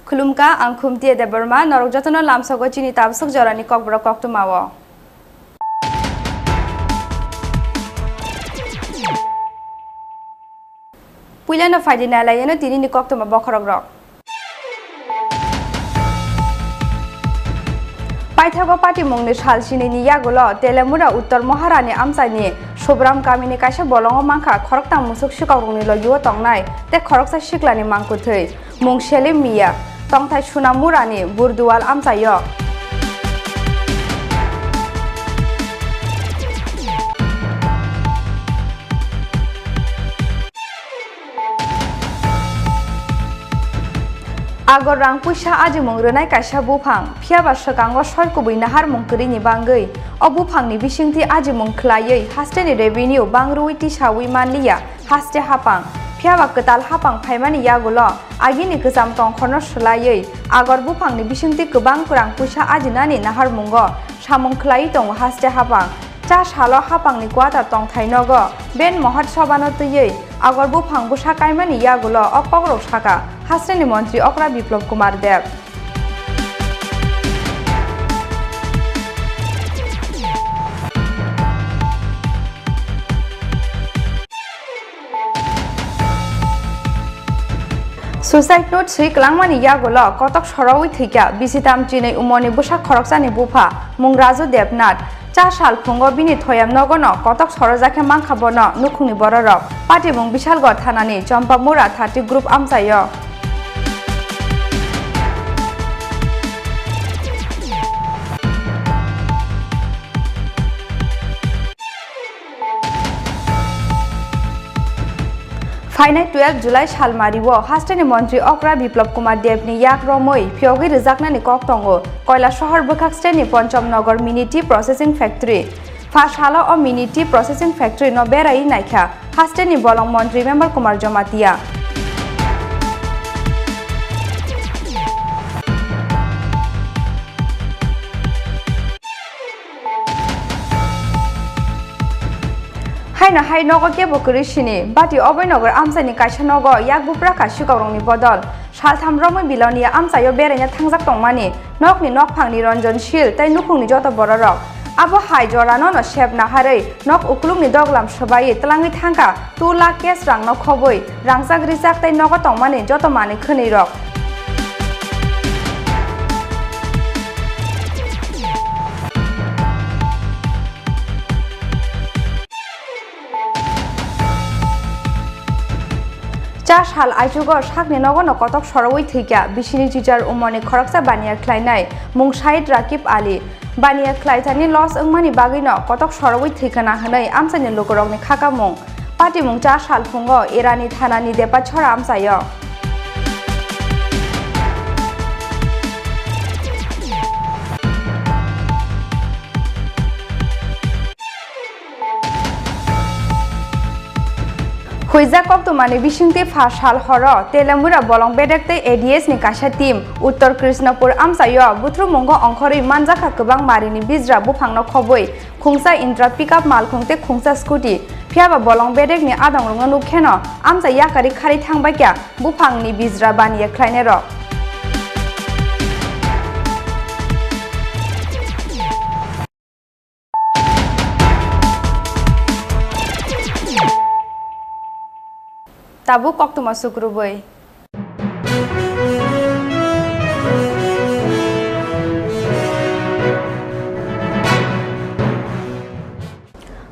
Khulumka ang khumtie de Burma norok jotono lamsogo chini tabsuk jorani kokborok koktumawo. Puilano faidina layano tini ni koktuma bokhorok. Paithago party mungni salsini ni yagulo telemura uttor moharani amsani sobram kamini kaisa bolongo mangkha khoroktang musuk sikaurungni logiwo tongnai te khoroksa siklani mangkuthei mung selim miya tongthai sunamurani burduwal amsayo Agor rang puisa aji mungrenai kaisa bufang phiaba sekango soikubui nahar mungkri ni bangei o bufang ni bisingti aji mungkhlaiei haste ni revenue bangrui tisawi manliya haste hapang phiaba ketal hapang phaimani yagulo agini gejam tongkhorno slaiei agor bufang ni bisingti gobang rang puisa aji nani nahar mungo samung khlai tong haste hapang cha salo hapang ni kwata tong thainogo ben mohat sobano tuyei agor bufang busa kaimani yagulo okpogrok saka Hasreni Mantri Okra Biplop Kumar Dev. Suicide note sui klangmani yagulo kotok sorawi thika bisitam chine umoni busa khoroksani bufa mungraju devnath cha sal phungo bini thoyam nogono kotok sorojake mangkhabono nukhungni bororok party mung bishalgor thanani Champamura 30 group amsayo Final 12 July Shalmariwo Hasteni Mantri Okra Biplop Kumar Devni yak romoi phyogi rijaknani koktongo Koila Shahar Bukhaksteni Poncham Nagar Mini Tea Processing Factory Fashalo o Mini Tea Processing Factory no berai naikha Hasteni Bolong Mantri Member Kumar Jomatia Haina hai nogo kebo kurishini bati obai nogar amsani kaisa nogo yak bupra kashi kaurongni bodol saltham romoi bilonia amsayo berenya thangjak tongmani nokni nokphangni ranjonshil tai nukhungni joto bororok abo hai jorano no shep naharei nok uklungni doglam sobai tlangi thangka 2 lakh cash rang no khoboi rangjak rijak tai nogo tongmani joto mani khunei rok Cha hal ajugo sakni nogono kotok sorowui thika bisini teacher umoni khoroksa baniya khlainai mung Shahid Rakib Ali baniya khlaitani loss ungmani bagino kotok sorowui thika na hanai amsani lokorokni khaka mung party mung cha sal phungo erani thanani depa chora amsayo Huija koktumani bisingti fashal horo telemura bolong bedekte ADS ni kaisa team Uttar Krishnapur amsayo butru mungo ongkhori manjaka kwbang marini bijra bufangno khoboi khungsa intra pickup malkhungte khungsa scooty phiaba bolong bedek ni adongrunga nukheno amsa yakari khari thangbaikya bufangni bijra baniya khlainero Tabu koktuma sukrubai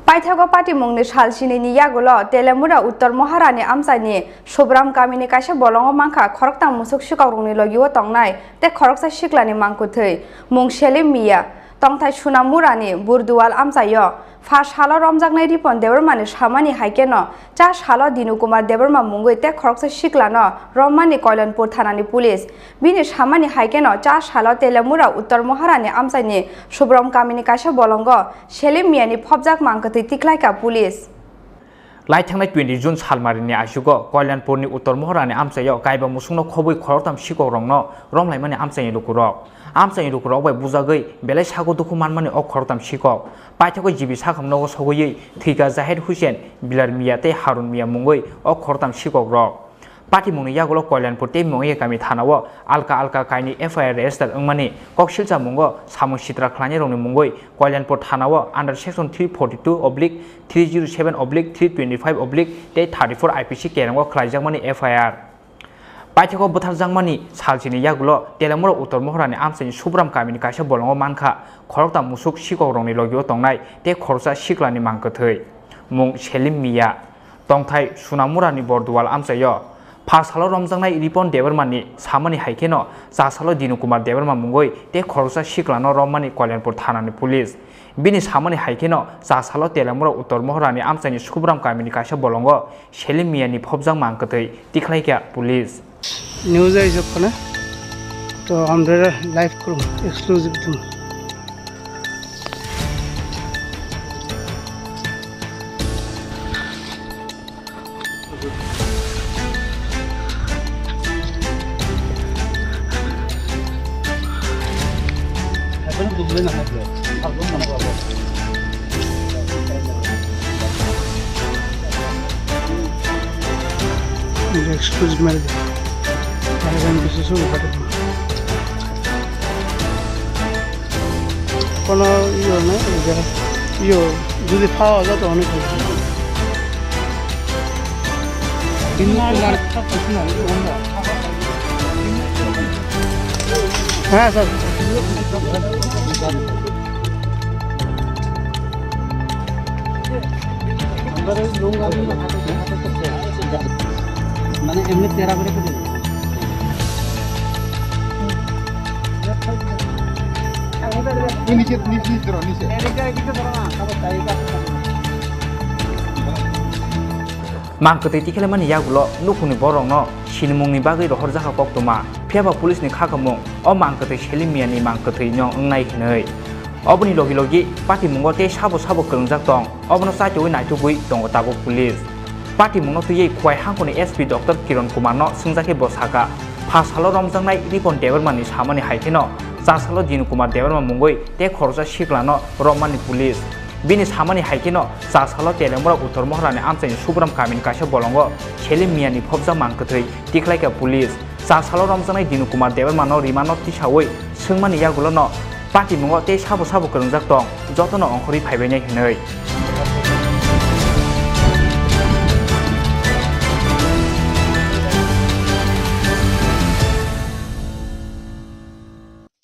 Paithago party mungni salsini ni yagulo telemura uttor moharani amsani sobram kamini kaisa bolongo mangkha khoroktang musuk sikaurungni logiwo tongnai te khoroksa siklani mangkuthei mung selim miya tongthai sunamurani burduwal amsayo Fashalo romjaknai ripon debermani samani haikeno cha salo Dinukumar Deberma mungoi te khoroksa siklano Romani Koilanpur thanani police bini samani haikeno cha salo telemura uttor moharani amsani sobram kamini kaisa bolongo selim miyani phobjak mangkatei tiklaika police Laithangnai 20 June salmarini ashugo Koilanpurni uttor moharani amsayo kaiba musungno khoboi khoroktam sikorongno romlaimani amsani lukurok amsani lukurok bai bujagai belai sago duku manmani ok khoroktam sikok paithako jibi sakhamnogo sogoyei thika Zahid Hussein Bilar Miya tei Harun Miya mungoi ok khoroktam sikok rok party मुंगनि यागुलो कल्याणपुर ते मंगे गामि थानाव आलका आलका काइनि FIR register अंगमानि ककसिलचा मुंगो सामु सित्रा खलानि रंनि मुंगै कल्याणपुर थानाव अंडर सेक्शन 342/307/325/ ते 34 आईपीसी केरंगो खलाइजाकमानि एफआईआर पाइथाखौ बुथारजांमानि सालसिनि यागुलो तेलेमुरा उत्तर महरानि आमसानि सुब्राम गामिनि काइसा बलंगो मानखा खरकता मुसुक सिगाव रंनि लगियो तंनाय ते खरसा सिख्लानि मांगोथै मुं सेलिम मिया तंथाय सुनामुरानि बरदुवाल आमसायो फासालो रमजांनाय रिपन देबरमानि सामानि हाइकेनो जासालो दिनु कुमार देबरमा मुंगै ते खरसा सिख्लानो रममानि कल्याणपुर थानानि पुलिस बिनि सामानि हाइकेनो जासालो तेलेमुरा उत्तर महरानि आमसानि सुब्राम गामिनि काइसा बलंगो सेलिम मियानि फबजां मांगोथै तिख्लाइका पुलिस न्यूज़ है सब ना तो हम लाइव करूँ एक्सक्लूसिव तुम एक्सक्लूसिव मेरे কোনো ইয়ে নাই ইয়ে যদি খাওয়া যায় তো অনেক হ্যাঁ স্যার মানে এমনি তেরা করে नीचे नीचे धरो नीचे मांगोथै तिखेलामानि यागुलो नुखुनि बरंनो सिनमुंनि बागै रहर जाखा कक्तमा फेबा पुलिसनि खाखमुं अ मांगोथै सेलिम मियानि मांगोथै न्यं अंनाय हिनै अबनि लगी लगी पार्टी मुंगो ते साबो साबो गंजाक दं अबनो साइटोय नायथुगुइ दंग ताबो पुलिस पार्टी मुंगो तुयै खुवाइ हांखोनि एसपी डॉक्टर किरण कुमार न सिंजाके बसाका फासालो रमजांनाय रिपन देबरमानि सामानि हाइकेनो जासालो दिनु कुमार देबरमा मुंगै ते खरसा सिख्लानो रममानि पुलिस बिनि सामानि हाइकेनो जासालो तेलेमुरा उत्तर महरानि आमसानि सुब्राम गामिनि काइसा बलंगो सेलिम मियानि फबजा मांगोथै तिख्लाइका पुलिस जासालो रमजांनाय दिनु कुमार देबरमानो रिमानो तिसावै सोंमानि यागुलोनो पार्टी मुंगो ते साबो साबो गंजाक दं जतनो अंखरि फाइबायनाय हिनै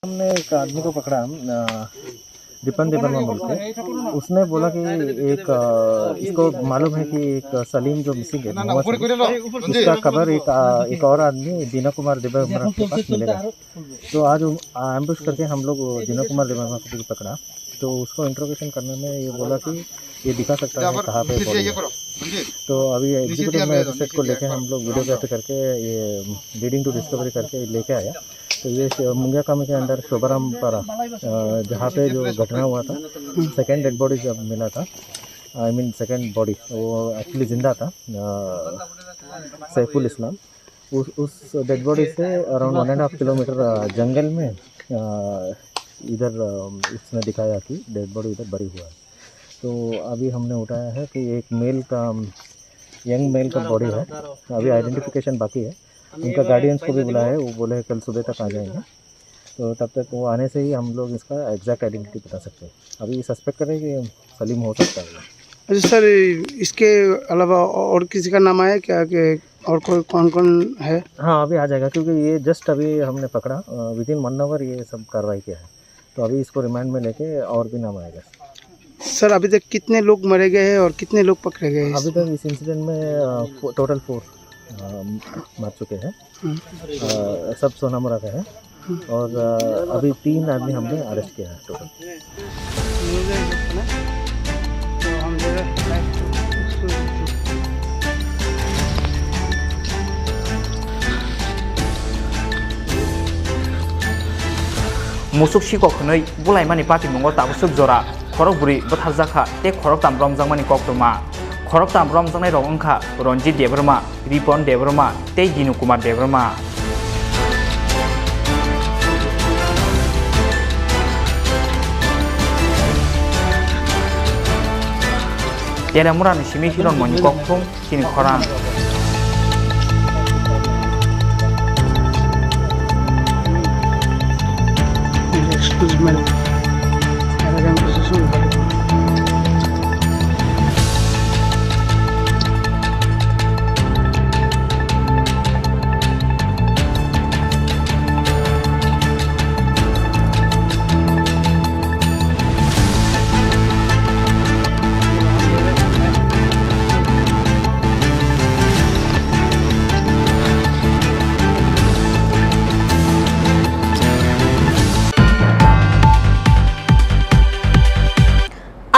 हमने एक आदमी को पकड़ा रिपन देबरमा बोल के उसने बोला कि एक इसको मालूम है कि एक सलीम जो मिसिंग है उसका खबर एक और आदमी दीना कुमार देबरमा के पास मिलेगा तो आज एम्बुश करके हम लोग दीना कुमार देबरमा को पकड़ा तो उसको इंट्रोगेशन करने में ये बोला कि ये दिखा सकता है कहाँ पे बॉडी है तो अभी एग्जीक्यूटिव मैजिस्ट्रेट को लेके हम लोग वीडियोग्राफी करके ये लीडिंग टू डिस्कवरी करके लेके आया तो ये मुंगिया कामी के अंदर शोभाराम पारा जहाँ पे जो घटना हुआ था सेकेंड डेड बॉडी जब मिला था आई मीन सेकेंड बॉडी वो एक्चुअली जिंदा था सैफुल इस्लाम उस डेड बॉडी से अराउंड 1.5 किलोमीटर जंगल में इधर इसने दिखाया कि डेड बॉडी इधर बरी हुआ है तो अभी हमने उठाया है कि एक मेल का यंग मेल का बॉडी है अभी आइडेंटिफिकेशन बाकी है उनका गार्डियंस को भी बुलाया है वो बोले कल सुबह तक आ जाएंगे तो तब तक वो आने से ही हम लोग इसका एग्जैक्ट आइडेंटिटी बता सकते हैं अभी सस्पेक्ट करें कि सलीम हो सकता है अच्छा सर इसके अलावा और किसी का नाम आया क्या कि और कोई कौन कौन है हाँ अभी आ जाएगा क्योंकि ये जस्ट अभी हमने पकड़ा विदिन 1 आवर ये सब कार्रवाई किया है तो अभी इसको रिमांड में लेके और भी नाम आएगा सर अभी तक कितने लोग मरे गए हैं और कितने लोग पकड़े गए हैं अभी तक इस इंसिडेंट में टोटल 4 मार चुके हैं सब सोनामुरा का है और अभी 3 आदमी हमने अरेस्ट किया है टोटल मुसुक सिकखनै बुलाइमानि पार्टी मुंगो ताबुसुक जरा खरक बुरि बुथारजाखा ते खरक ताम रमजांमानि कक्तमा खरक ताम रमजांनाय रं अंखा रनजित देबरमा रिपन देबरमा ते दिनु कुमार देबरमा तेलेमुरानि सिमी हिरन मनि कक्थुम सिनि खरां Kuzmel. Aragang susunod.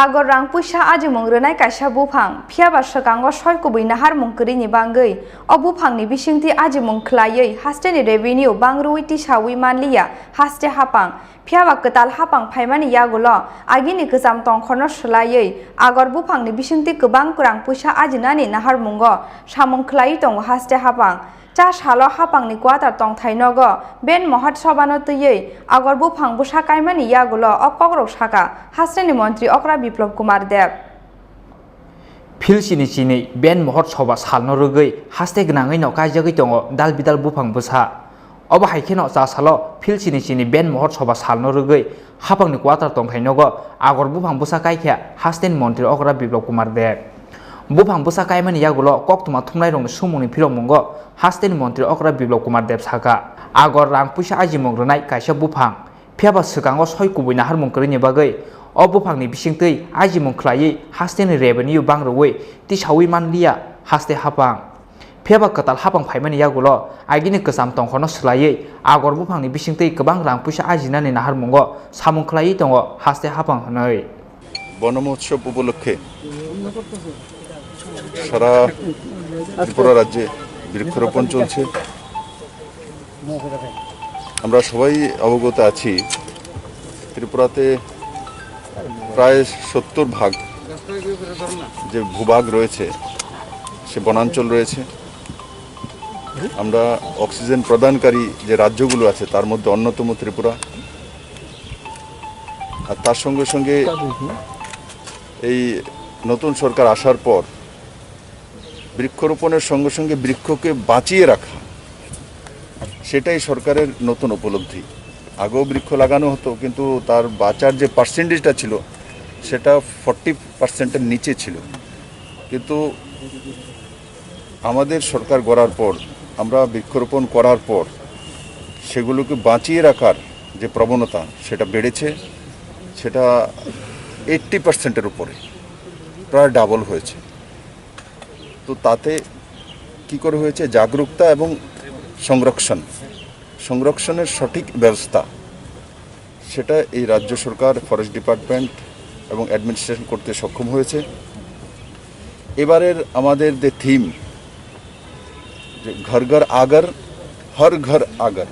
Agor rang puisa aji mongrenai kaisa bufang phiaba sakango soi kubui nahar mongkri ni bangei o bufang ni bisingti aji mongkhlaiei haste ni revenue bangrui ti sawi manliya haste hapang phiaba ketal hapang phaimani yagulo agini kesam tongkhono slaiei agor bufang ni bisingti kebang kurang puisa aji nani nahar mongo samongkhlai tongo haste hapang cha salo hapang ni quarter tong thainogo ben mohat sobano tuyei agor bufang busa kaimani yagulo o Kokborok saka haste ni mantri okra biplop kumar dev Philsini chini ben mohor soba salno rugei haste gnangai no kaijagoi tongo dal bidal bufang busa oba haikeno cha salo philsini chini ben mohor soba salno rugei hapangni quarter tong thainogo agor bufang busa kaikha haste ni mantri okra biplop kumar dev bufang busa kaimani yagulo koktuma thumnai rong sumungni philom mongo haste ni mantri okra biplop kumar dev saka agor rang puisa aji mongronai kaisa bufang phiaba sakango soi kubui nahar mongkri ni bagai o bufangni bisingtei aji mongkhlaiei haste ni revenue bangroi ti sawi manliya haste hapang phiaba ketal hapang phaimani yagulo agini kesam tongkhono slaiei agor bufangni bisingtei kebang rang puisa ajinani nahar mongo samongkhlaiei tongo haste hapang hanoi বনমহোৎসব উপলক্ষে সারা ত্রিপুরা রাজ্যে বৃক্ষরোপণ চলছে। আমরা সবাই অবগত আছি ত্রিপুরাতে প্রায় 70% যে ভূভাগ রয়েছে সে বনাঞ্চল রয়েছে। আমরা অক্সিজেন প্রদানকারী যে রাজ্যগুলো আছে তার মধ্যে অন্যতম ত্রিপুরা। আর তার সঙ্গে সঙ্গে এই নতুন সরকার আসার পর বৃক্ষরোপণের সঙ্গে সঙ্গে বৃক্ষকে বাঁচিয়ে রাখা সেটাই সরকারের নতুন উপলব্ধি। আগেও বৃক্ষ লাগানো হতো কিন্তু তার বাঁচার যে পার্সেন্টেজটা ছিল সেটা 40%-এর নিচে ছিল। কিন্তু আমাদের সরকার গড়ার পর আমরা বৃক্ষরোপণ করার পর সেগুলোকে বাঁচিয়ে রাখার যে প্রবণতা সেটা বেড়েছে, সেটা 80%-এর উপরে প্রায় ডাবল হয়েছে। তো তাতে কি করে হয়েছে জাগরুকতা এবং সংরক্ষণের সঠিক ব্যবস্থা সেটা এই রাজ্য সরকার ফরেস্ট ডিপার্টমেন্ট এবং অ্যাডমিনিস্ট্রেশন করতে সক্ষম হয়েছে। এবারের আমাদের যে থিম যে ঘর ঘর আগর হর ঘর আগর,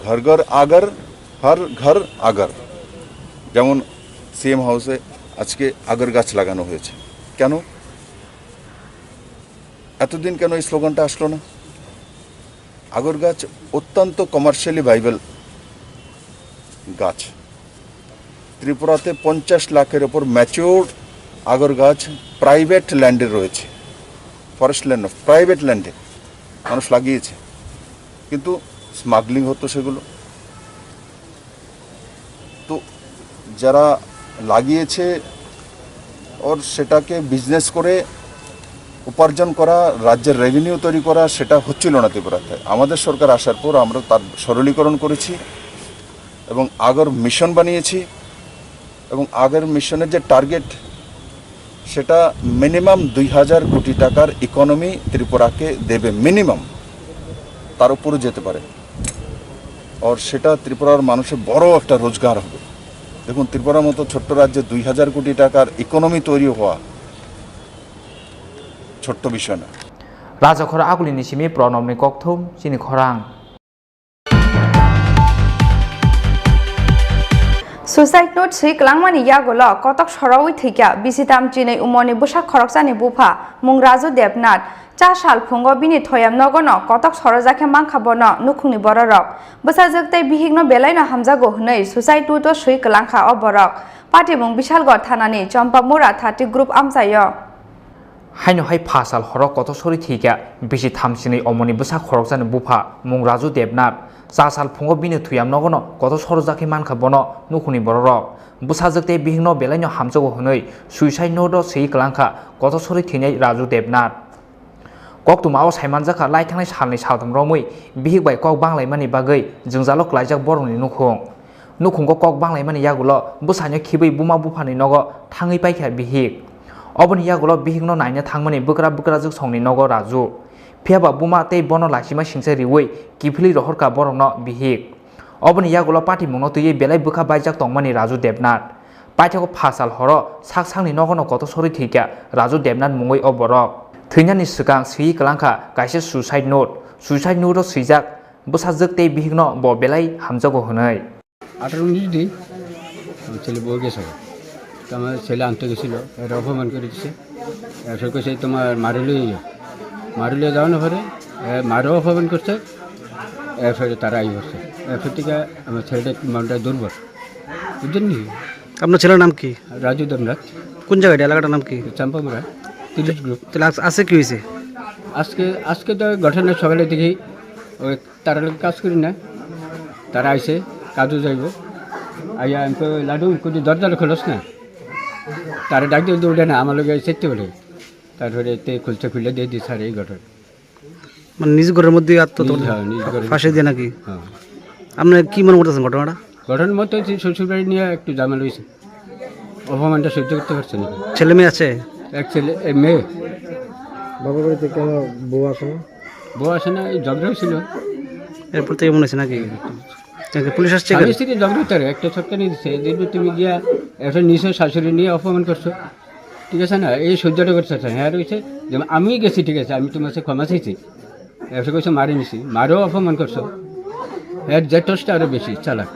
ঘর ঘর আগর হর ঘর আগর, যেমন সিএম হাউসে আজকে আগর গাছ লাগানো হয়েছে। কেন এতদিন কেন এই স্লোগানটা আসলো না? আগর গাছ অত্যন্ত কমার্শিয়ালি ভাইবেল গাছ। ত্রিপুরাতে 50 লাখের ওপর ম্যাচিওর আগর গাছ প্রাইভেট ল্যান্ডে রয়েছে, ফরেস্ট ল্যান্ড প্রাইভেট ল্যান্ডে মানুষ লাগিয়েছে, কিন্তু স্মাগলিং হতো সেগুলো। তো যারা লাগিয়েছে ওর সেটাকে বিজনেস করে উপার্জন করা, রাজ্যের রেভিনিউ তৈরি করা, সেটা হচ্ছিল না ত্রিপুরাতে। আমাদের সরকার আসার পর আমরা তার সরলীকরণ করেছি এবং আগর মিশন বানিয়েছি এবং আগের মিশনের যে টার্গেট সেটা মিনিমাম 2000 কোটি টাকার ইকোনমি ত্রিপুরাকে দেবে, মিনিমাম, তার উপরে যেতে পারে। আর সেটা ত্রিপুরার মানুষের বড় একটা রোজগার হবে। দেখুন ত্রিপুরার মতো ছোট্ট রাজ্যে 2000 কোটি টাকার ইকোনমি তৈরি হওয়া ছোট্ট বিষয় না। রাজাখরা আগুলিনি সিমি প্রণবনি ককথম চিনি খরাং সুইসাইড নোট সই ক্লাংমানি ইয়াগোল কতক সরাওই থৈকা বিসিতাম চিনে উমনি বুসা খরকসানি বুফা মুং রাজু দেবনাথ চা সাল ফুঙ্গ বিনি থয়াম নগন কতক সরজাকে মাংখাবন নুখুংনি বররক বসা জগতাই বিহিগ্ন বেলাইনো হামজাগো হनै সুইসাইড নোট সই ক্লাংখা অবরক পাটি মুং বিশালগড় থানানি চম্পা মুরা 30 গ্রুপ আমসায় হাইনো হাই ফাসাল হরক কত সরি থিকা বিসি থামসিনি অমনি বুসা খরকসানি বুফা মুং Raju Debnath sa sal phungo bini thuyam nogono koto sorojaki manka bono nukuni borok busajokte bihingno belaino hamjogo hunoi suicide note o sei klangkha koto sori thinai Raju Devnath koktuma saimanjaka laithangnai salni saltam romui bihigbai kok banglaimani bagui jungjalo klaijak boroni nukhungko kok banglaimani yagulo busaino khibui buma bufani nogo thangui paikha bihig oboni yagulo bihigno naina thangmani bukra juk songni nogo Raju phiaba buma tei bono laisima singsa riwui kifili rohorka borokno bihig oboni yagulo party mungno tui belai bukha baijak tongmani Raju Devnath paithako phasal horo saksangni nogono koto sori thika Raju Devnath mungoi oborok theinani sikang sei klangkha kaisa suicide note o sijak busajak tei bihigno bo belai hamjago hunai 18-19 দিন ছেলে বউ গেছে তো আমার ছেলে আনতে গেছিলো এর অপমান করে দিচ্ছে এরপর কইছে তোমার মারিলে যাও না পরে মারও অপমান করছে এরপরে তারা আই করছে এরপর থেকে আমার ছেলেটা মনটা দুর্বল বুঝছেন নি আপনার ছেলের নাম কি রাজু দেবনাথ কোন জায়গাটা এলাকাটার নাম কি চাম্পামরা তিলিশ গ্রুপ তাহলে আছে কি হয়েছে আজকে তো ঘটনা সকালে দেখি ওই তারা কাজ করি না তারা আইসে কাজও যাইব আইয়া আমি লাডু কিন্তু দরজাটা খোলস না তারা ডাক দিয়ে উঠে না আমার লোক চেতে বলে তারপরে খুলে দিয়ে দিই স্যার এই ঘটনা মানে নিজ ঘরের মধ্যে ফাঁসি দিয়ে নাকি আপনার কি মনে করতেছেন ঘটনার মতো শ্বশুরবাড়ি নিয়ে একটু জামেলা হয়েছে অপমানটা সহ্য করতে পারছে না ছেলে মেয়ে আছে এক ছেলে মেয়ে বাবার বাড়িতে কেন বউ আসে না এই ঝগড়া ছিল এরপর থেকে মনে হচ্ছে নাকি পুলিশ আসছে ঝগড়া তার একটা ছটকা নিয়ে দিচ্ছে দেখবি তুমি গিয়া একটা নিচে শাশুড়ি নিয়ে অপমান করছো ঠিক আছে না এই সহ্যটা করতে হ্যাঁ রয়েছে যেমন আমি গেছি ঠিক আছে আমি তোমার সাথে ক্ষমা চাইছি একটা কইছো মারি নিছি মারও অপমান করছো এর জেটসটা আরও বেশি চালাক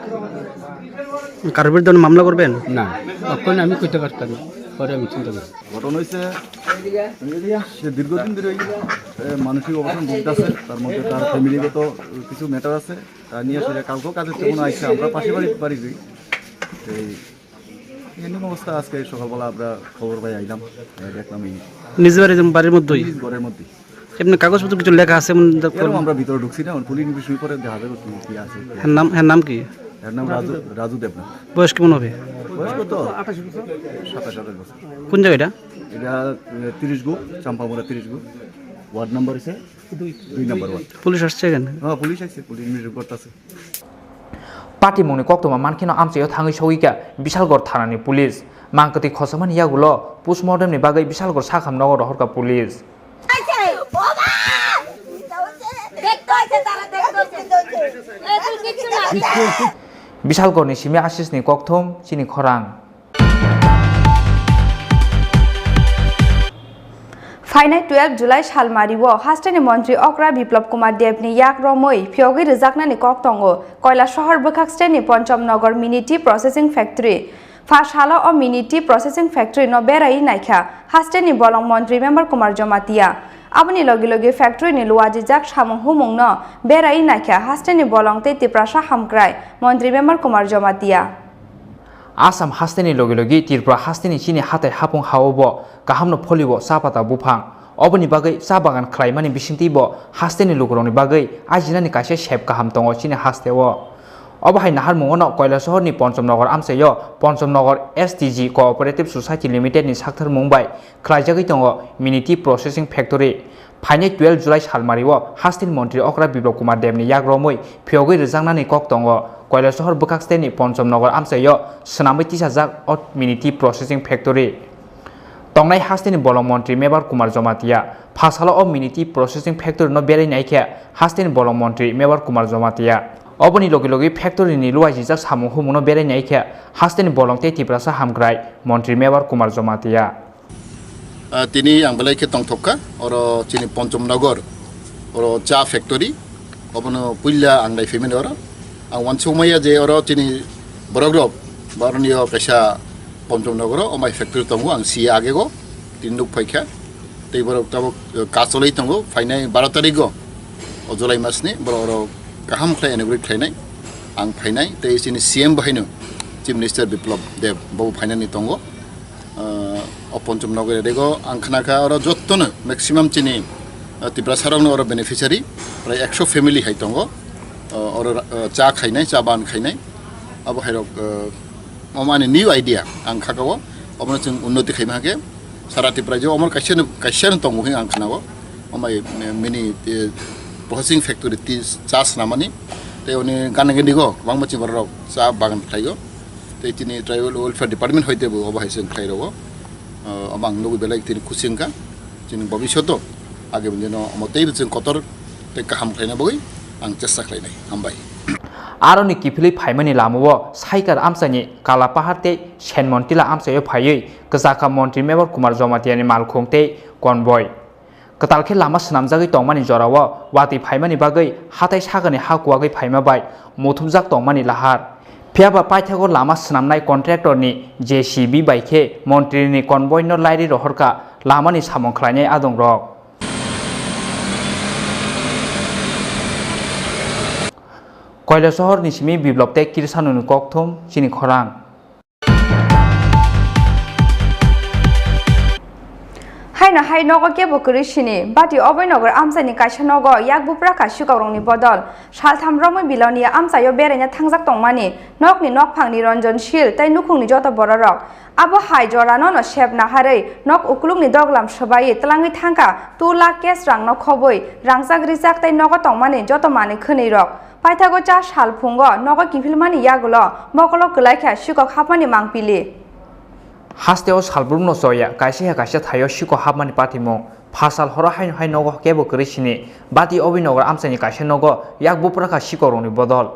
কারোর বিরুদ্ধে মামলা করবেন না তখন আমি করতে পারতাম না পরে আমি চিন্তা করি ঘটনা হয়েছে সে দীর্ঘদিন ধরে মানসিক অবস্থান ভুগতেছে তার মধ্যে তার ফ্যামিলিগত কিছু ম্যাটার আছে তা নিয়ে আসলে কালকেও কাজের কোনো আইসে আমরা পাশে বাড়ি যাই এই এরকম অবস্থা আজকে সকালবেলা আমরা খবর পাই আইলাম দেখলাম এই নিজ বাড়ির মধ্যেই ঘরের মধ্যে এমনি কাগজপত্র কিছু লেখা আছে আমরা ভিতরে ঢুকছি না পুলিশ বিষয় করে দেখা যাবে কি আছে নাম কি এর নাম রাজু দেবনাথ বয়স কেমন হবে বয়স কত 27 বছর কোন জায়গাটা এটা 30 group Champamura 30 group ward number আছে 2 নম্বর ওয়ার্ড পুলিশ আসছে এখানে হ্যাঁ পুলিশ আসছে পুলিশ রিপোর্ট করতেছে party mungni koktoma mankino amchayo thangai sogika Bishalgor thanani police mangkati khosamani yagulo postmortem ni bagai Bishalgor sakham nogor rohorka police Bishalgor ni simi asis ni kokthom chini khorang फाइनाय 12 जुलाई सालमारिव हास्टेनि मन्त्री अक्रा बिप्लब कुमार देवनि याक रमै फियोगै रिजाकनानि कक्तंगो कयला शहर बखाक्स्टेनि पंचम नगर मिनिटि processing factory फाशाला अ मिनिटि processing factory न बेराई नाइखा हास्टेनि बलं मन्त्री member Kumar Jamatia आबनि लगे लगे factory नि लुवाजि जाक सामं हुमुं न बेराई नाइखा हास्टेनि बलं ते तिप्रासा हामक्राय मन्त्री member Kumar Jamatia Asam hasteni logi Tripura hasteni chini hatai hapung hawobo kahamno pholibo sapata bufang oboni bagai sabagan khlaimani bisingtibo hasteni logroni bagai ajinani kaise shep kaham tongo chini hastewo obahai nahar mungono Kailasahor ni Ponchamnagar amsayo Ponchamnagar STG Cooperative Society Limited ni sakthar mumbai khlaijagoi tongo Miniti Processing Factory फाइनाय 12 जुलाई सालमारिव हास्टेनि मन्त्री अक्रा बिप्लब कुमार देवनि याग्रमै फियोगै रिजांनानि कक दङ Kailasahor बखाक्स्टेनि Ponchamnagar amsayo swnambai tisajak मिनिटि processing factory तंनाय हास्टेनि बलं मन्त्री member Kumar Jamatia फासाला मिनिटि प्रोसेसिंग फैक्टरी न बेराय नायखे हास्टेनि बलं मन्त्री मेम्बर कुमार जमातिया अबनि लगे लगे फैक्टरी नि लुवाजिजाक सामु हुमुनो बेराय नायखे हास्टेनि बलं ते तिप्रासा हामग्राय मन्त्री मेम्बर कुमार जमातिया তিনি আংবেলাইকে টংথকা আর চিনি পঞ্চমনগর আর চা ফ্যাক্টরি অবন পুইলা আংলাই ফেমিলি আর ওয়ান সময়া যে আর চিনি বরগ্রব বারণীয় পেশা পঞ্চমনগর অমাই ফ্যাক্টরি তঙ্গু আং সি আগে গো তিন দুক ফাইখা তৈ বরক তাব কাচলাই তঙ্গু ফাইনাই 12 তারিখ গো জুলাই মাসনি বড় কাহাম খাই এনগ্রেট খাইনাই আং ফাইনাই তৈ চিনি CM বাহাইনো chief minister Biplab Deb বাবু ফাইনানি তঙ্গু Ponchamnagar এগো আংখানাখা আর যত্তনো ম্যাক্সিমাম চিনি তিপ্রা সারং আর বেনিফিশিয়ারি প্রায় 100 ফ্যামিলি হাইতঙ্গ चा खाइनाय चा बान खाइनाय अब हाइरक माने निउ आइडिया आं खागाव अबनो जों उन्नति खाइमा हागे सारा त्रिपुरा जो अमर काइसेन तंगो हिं आं खानाव अमाय मिनि प्रसेसिंग फैक्टरी ती चा स्नामानि ते उनि गान गेदिगो बां मचि बरक चा बागान खाइगो ते तिनि ट्राइबल वेलफेयर डिपार्टमेंट होइतेबो अबाहाय जों खाइरव अबां नुगु बेलाय तिनि खुसिंका जों भबिष्यत आगे बिदिनो अमतै जों कतर ते गाहाम खाइना बगै आं चेष्टा खाइनाय हामबाय आरोनि किफिलै फाइमानि लामुव साइकार आमसानि कालापाहारते सेनमन्टिला आमसायो फायै गजाका मन्त्रि मेबर कुमार जमातियानि मालखंते कनबय कतालखे लामा सनामजागै तंमानि जराव वाति फाइमानि बागै हाथाय सागानि हाकुवागै फाइमाबाय मुथुमजाक तंमानि लाहार फियाबा पाइथागो लामा सनामनाय कन्ट्रेक्टरनि जेसीबी बाइखे मन्त्रिनि कनबयनो लाइरि रहरका लामानि सामं खालायनाय आदं रक कयला शहर निसिमी बिप्लबते किरसानुनि ककथुम चिनि खरां हायना हाय नगो केबो करिसिनि बाति अबयनगर आमसानि काइसा नगो याकबुप्रा कासिगावरंनि बदल सालथाम रमै बिलनि आमसायो बेरायना थांजाक तंमानि नकनि नकफांनि रन्जनशील तै नुखुंनि जत बररक आबो हाय जरानो न सेब नाहारै नक उकुलुंनि दगलाम सबायै तलांगै थांका 2 लाख केस रां न खबै रांजाक रिजाक तै नगो तंमानि जत माने खनैरक पाइथागो चा साल फुंगो नगो किफिलमानि यागुलो मकलो गलायखा सिको खापानि मांपिलि हास्तेव सालब्रुम नसया काइसे थायो सिको हाबमानि पातिमो फासाल हर हाय हाय नगो केबो करिसिनि बाति अबिनगर आमसानि काइसे नगो याकबुप्राका सिकोरंनि बदल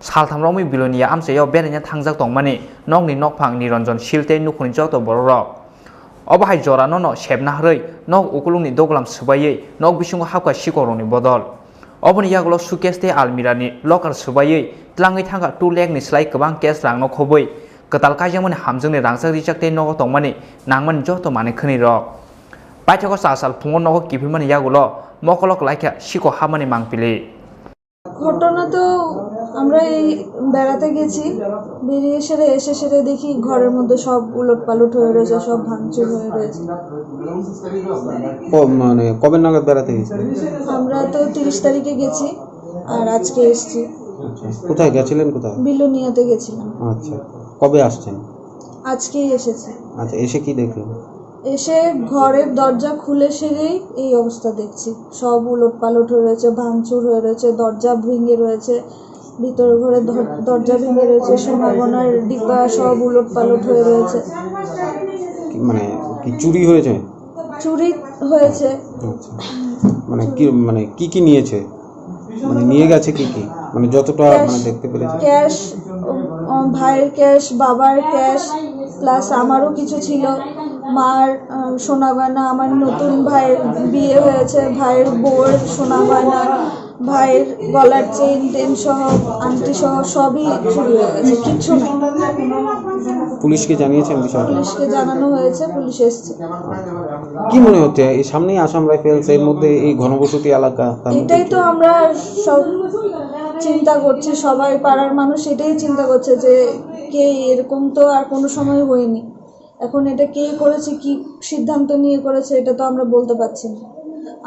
सालथाम रमै बिलनिया आमसायाव बेरायना थांजाक तंमानि नगनि नकफां निरन्जन शिलते नुखुनि जत बररक अबाहाय जरानो न सेबनाहरै नग उकुलुंनि दगलाम सुबायै नग बिसुंगो हाबका सिकोरंनि बदल अबनि यागलो सुकेसते आलमिरानि लकार सुबायै तलांगै थांगा 2 लाखनि स्लाय गोबां केस रां न खबै कताल काइजामनि हामजोंनि रांजाक रिजाकते नगो तंमानि नांमानि जत माने खनैरक पाइथागो साल फुंगो नगो किफिलमानि यागुलो मकलक लाइखा सिको हाबमानि मांपिलि ঘটনা তো আমরা এই বেড়াতে গেছি বেরিয়ে এসে সেরে দেখি ঘরের মধ্যে সব উলটপালট হয়ে রয়েছে সব ভাঙচুর হয়ে রয়েছে মানে কবে নাগাদ বেড়াতে গেছেন আমরা তো 30 তারিখে গেছি আর আজকে এসেছি কোথায় গেছিলেন কোথায় বিলোনিয়াতে গেছিলাম আচ্ছা কবে আসছেন আজকেই এসেছি আচ্ছা এসে কি দেখলেন এসে ঘরের দরজা খুলে সেরেই এই অবস্থা দেখছি সব উলটপালট হয়ে রয়েছে ভাঙচুর হয়ে রয়েছে দরজা ভেঙে রয়েছে ভিতর ঘরে দরজা ভেঙে রয়েছে সোনাগোনার ডিব্বা সব উলটপালট হয়ে রয়েছে মানে কি চুরি হয়েছে চুরি হয়েছে আচ্ছা মানে কি নিয়েছে মানে নিয়ে গেছে কি মানে যতটা মানে দেখতে পেরেছে ক্যাশ ভাইয়ের ক্যাশ বাবার ক্যাশ প্লাস আমারও কিছু ছিল মার সোনা গয়না আমার নতুন ভাইয়ের বিয়ে হয়েছে ভাইয়ের বউয়ের সোনা গয়না ভাইয়ের গলার চেইন টেন সহ আংটি সহ সবই চুরি হয়ে গেছে কিচ্ছু নেই পুলিশকে জানিয়েছেন বিষয়টা পুলিশকে জানানো হয়েছে পুলিশ এসেছে কি মনে হচ্ছে এই সামনেই আসাম রাইফেলস এর মধ্যে এই ঘনবসতি এলাকা এটাই তো আমরা সব চিন্তা করছি সবাই পাড়ার মানুষ এটাই চিন্তা করছে যে কে এরকম তো আর কোনো সময় হয়নি এখন এটা কে করেছে কি সিদ্ধান্ত নিয়ে করেছে এটা তো আমরা বলতে পারছি না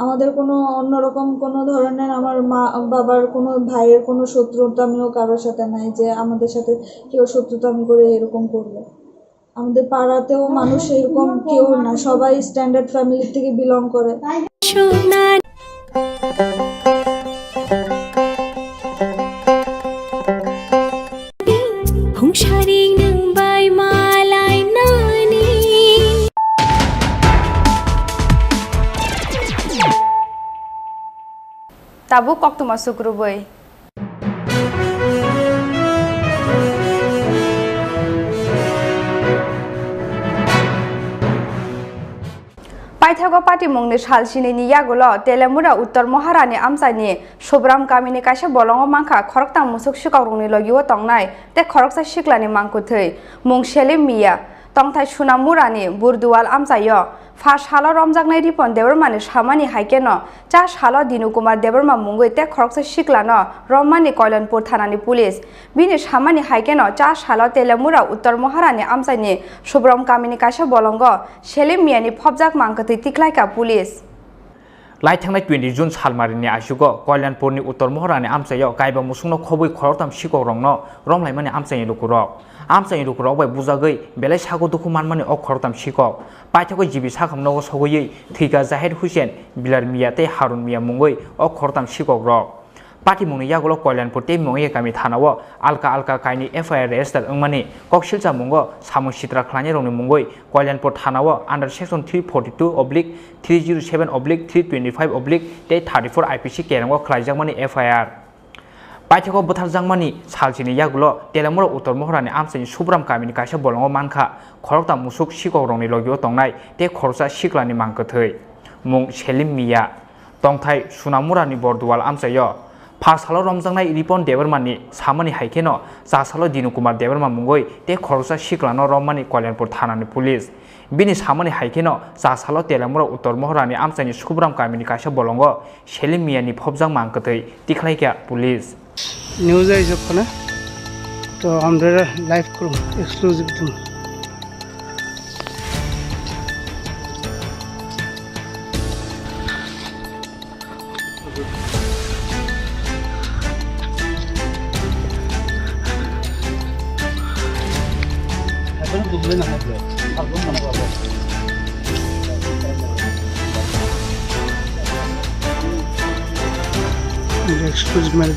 আমাদের কোনো অন্যরকম কোনো ধরনের আমার মা বাবার কোনো ভাইয়ের কোনো শত্রুতামিও কারোর সাথে নাই যে আমাদের সাথে কেউ শত্রুতামি করে এরকম করবে আমাদের পাড়াতেও মানুষ এরকম কেউ না সবাই স্ট্যান্ডার্ড ফ্যামিলি থেকে বিলং করে tabu koktuma sukrubai पाइथागो पार्टी मुंगनि सालसिनि यागुलो तेलेमुरा उत्तर महारानी आमसानि सोब्राम गामिनि कासे बलंगो मांखा खरकतां मुसुक सिकावरुंनि लगियो तंनाय ते खरकसा सिक्लानि मांकुथै मुंगसेले मिया तंथाय सुनामुरानि बुरदुवाल आमसायो फास हालो रमजागनाय रिपन देबरमानि सामानि हाइकेनो चा सालो दिनु कुमार देबरमा मुंगै ते खरकसा सिक्लानो रमानि कल्याणपुर थानानि पुलिस बिनि सामानि हाइकेनो चा सालो तेलेमुरा उत्तर महारानी आमसानि सोब्राम गामिनि कासे बलंगो सेले मियानि फबजाक मांकथै तिख्लायका पुलिस लाइथांनाय 20 जुन सालमारिनि आइसुगो कल्याणपुरनि उत्तर महरानि आमसायाव गायबा मुसुंनो खबै खरताम सिकरंनो रमलाइमानि आमसायनि लुकुरक बै बुजागै बेलाय सागो दुखु मानमानि अ खरताम सिकक पाइथागै जिबि साखामनो सगयै थैगा जाहिद हुसैन बिलार मिया ते हारुन मिया मुंगै अ खरताम सिकक रक पार्टी मुंनि यागुलो कल्याणपुर ते मुंगै गामि थानाव आलका काइनि FIR रेजिस्टार अंमानि कक्सिलचा मुंगो सामु सित्रा खलानि रंनि मुंगै कल्याणपुर थानाव अंडर सेक्शन 342/307/325/34 IPC केरंगो खलाइजाकमानि FIR पाइथागो बुथारजाकमानि सालसिनि यागुलो तेलामुरा उत्तर महरानि आमसानि सुब्राम गामिनि काइसा बलंगो मानखा खरकता मुसुक सिकक रंनि लगियो तंनाय ते खरसा सिक्लानि मांकथै मुं सेलिम मिया तंथाय सुनामुरानि बरदुवाल आमसायो फासालो रमजांनाय रिपन देबरमानि सामानि हाइकेनो जासालो दिनु कुमार देबरमा मुंगै ते खरसा सिक्लानो रममानि कल्याणपुर थानानि पुलिस बिनि सामानि हाइकेनो जासालो तेलामुरा उत्तर महरानि आमसानि सुब्राम गामिनि काइसा बलंगो सेलिम मियानि फबजां मांकथै तिखलाइका पुलिस न्यूज़ है सब ना तो हम लाइव करूँ एक्सक्लूसिव तुम एक्सक्लूसिव मेरे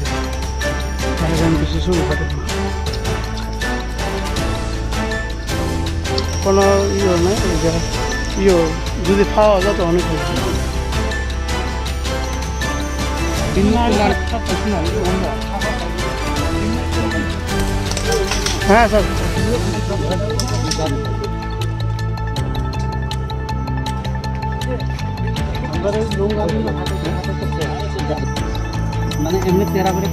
কোনো ইয়ে নাই ইয়ে যদি খাওয়া যত অনেক হ্যাঁ স্যার মানে এমনি তেরা করে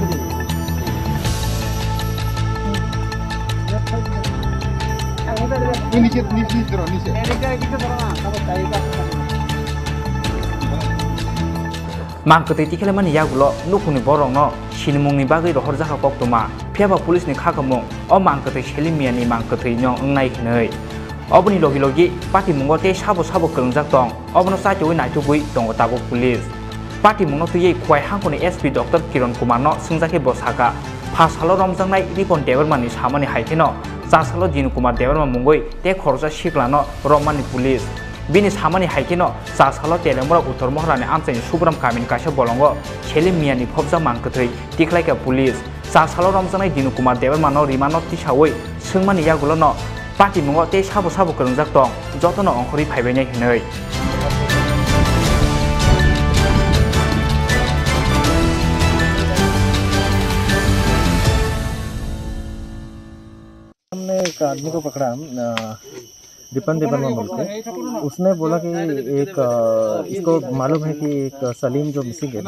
मांकथै तिखलाइमानि यागुलो नुखुनि बरंनो सिनमुंनि बागै रहर जाखा कक्तमा फेबा पुलिसनि खाखमुं अ मांकथै सेलिम मियानि मांकथै न्यं अंनाय हिनै अबनि लगी पार्टी मुंगो ते साबो कलंजाक दं अबनो साइटोय नाइथुगुइ दंग ताबो पुलिस पार्टी मुंगो तुयै खुवाइ हांखोनि SP डॉक्टर किरण कुमार नो सिंजाके बसाका फासालो रमजांनाय रिपन देबरमानि सामानि हाइकेनो जासालो दिनु कुमार देबरमा मुंगै ते खरसा सिक्लानो रममानि पुलिस बिनि सामानि हाइकेनो जासालो तेलेमुरा उत्तर महरानि आमसानि सुब्राम गामिनि काइसा बलंगो सेलिम मियानि फबजा मांकथै तिखलाइका पुलिस जासालो रमजांनाय दिनु कुमार देबरमानो रिमानो तिसावै सोंमानि यागुलोनो पार्टी मुंगो ते साबो कलंजाक दं जतनो अंखरि फाइबायनाय हिनै हमने एक आदमी को पकड़ा रिपन देबरमा बोल के उसने बोला कि एक इसको मालूम है कि एक सलीम जो मिसिंग है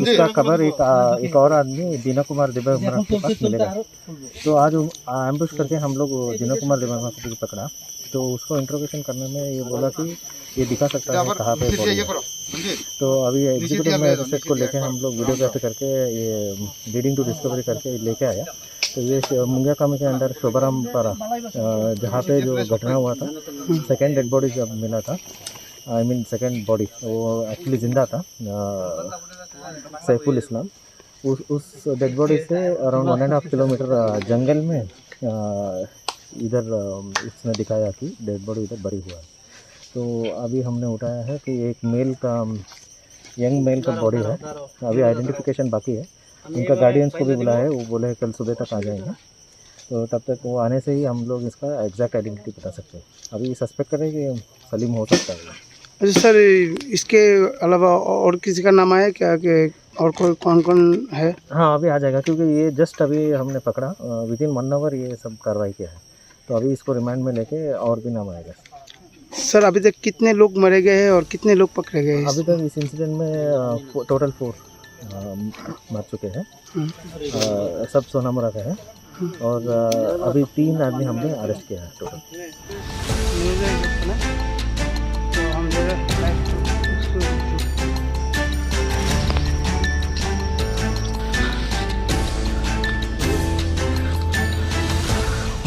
उसका खबर एक और आदमी दीना कुमार देबरमा के पास मिलेगा तो आज एम्बुश करके हम लोग दीना कुमार देबरमा को पकड़ा तो उसको इंट्रोगेशन करने में ये बोला कि ये दिखा सकता है कहाँ पे बॉडी है। तो अभी एग्जीक्यूटिव मैजिस्ट्रेट को लेके हम लोग वीडियोग्राफी करके ये लीडिंग टू डिस्कवरी करके लेके आया। तो ये मुंगिया कामी के अंदर शोभाराम पारा जहाँ पे जो घटना हुआ था सेकेंड डेड बॉडी जब मिला था आई मीन सेकेंड बॉडी वो एक्चुअली जिंदा था सैफुल इस्लाम उस डेड बॉडी से अराउंड 1.5 किलोमीटर जंगल में इधर इसने दिखाया कि डेड बॉडी इधर बरी हुआ है। तो अभी हमने उठाया है कि एक मेल का यंग मेल का बॉडी है अभी आइडेंटिफिकेशन बाकी है। उनका गार्डियंस को भी बुलाया है वो बोले कल सुबह तक आ जाएंगे तो तब तक वो आने से ही हम लोग इसका एग्जैक्ट आइडेंटिटी बता सकते हैं। अभी सस्पेक्ट करें कि सलीम हो सकता है। अच्छा सर इसके अलावा और किसी का नाम आया क्या कि और कोई कौन है? हाँ अभी आ जाएगा क्योंकि ये जस्ट अभी हमने पकड़ा विदिन 1 आवर ये सब कार्रवाई किया है तो अभी इसको रिमांड में लेके और भी नाम आएगा। सर अभी तक कितने लोग मरे गए हैं और कितने लोग पकड़े गए हैं? अभी तक इस इंसिडेंट में टोटल 4 मर चुके हैं सब सोनामुरा के हैं और अभी 3 आदमी हमने अरेस्ट किया है टोटल।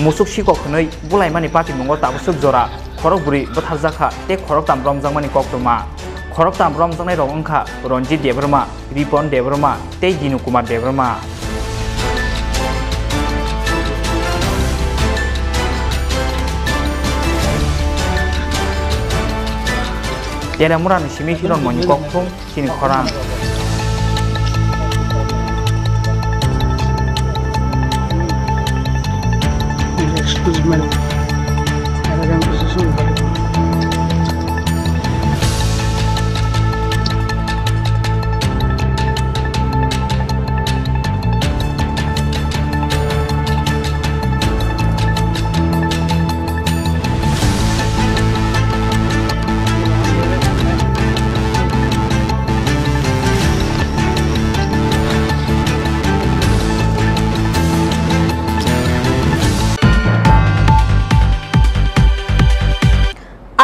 मुसुक सिकखनै बुलाइमानि पार्टी मुंगो ताबो सुक जरा खरक बुरि बथार जाखा ते खरक ताम रमजांमानि कक्तमा খরকতাম রমজাংনাই rok wngkha Ronjit Debrma, Ripon Debrma, tei Dinu Kumar Debrma. Telemura ni simi filon moni kokthong sini khorang.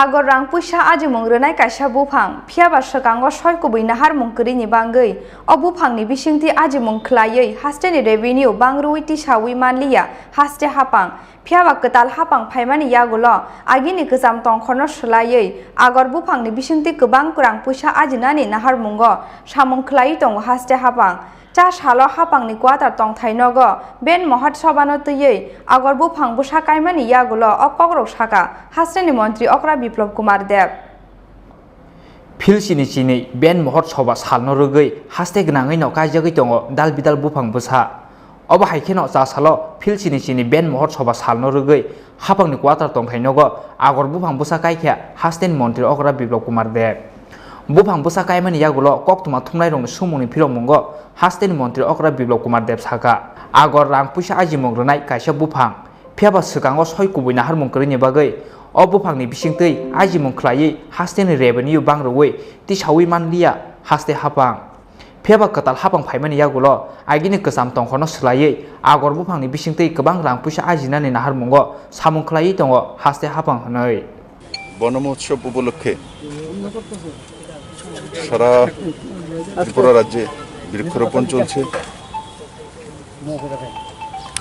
Agor rang puisa aji mongrenai kaisa bufang phiaba sekango soi kubui nahar mongkri ni bangei o bufang ni bisingti aji mongkhlaiei haste ni revenue bangrui ti sawi manliya haste hapang phiaba ketal hapang phaimani yagulo agini kesam tongkhono slaiei agor bufang ni bisingti kebang kurang puisa aji nani nahar mongo samongkhlai tong haste hapang cha salo hapang ni quarter tong thainogo ben mohat sobano tei agor bufang busa kaimani yagulo o Kokborok saka haste ni mantri okra biplop kumar dev Phil sini sini ben mohor soba salno rogei haste gnangai no kaijagoi tongo dal bidal bufang busa oba haikeno cha salo phil sini sini ben mohor soba salno rogei hapang ni quarter tong thainogo agor bufang busa kaikha haste ni mantri okra biplop kumar dev bufang busa kaimani yagulo koktuma thumnai rong sumuni philong mongo haste ni mantri okra biplop kumar dev saka agor rang puisa aji mongronai kaisa bufang phiaba sekango soi kubui nahar mongkri ni bagai o bufang ni bisingtei aji mongkhlaiei haste ni revenue bangroi ti sawi manliya haste hapang phiaba ketal hapang phaimani yagulo agini kesam tongkhono slaiei agor bufang ni bisingtei kebang rang puisa aji nani nahar mongo samongkhlaiei tongo haste hapang honoi বনমহোৎসব উপলক্ষে সারা ত্রিপুরা রাজ্যে বৃক্ষরোপণ চলছে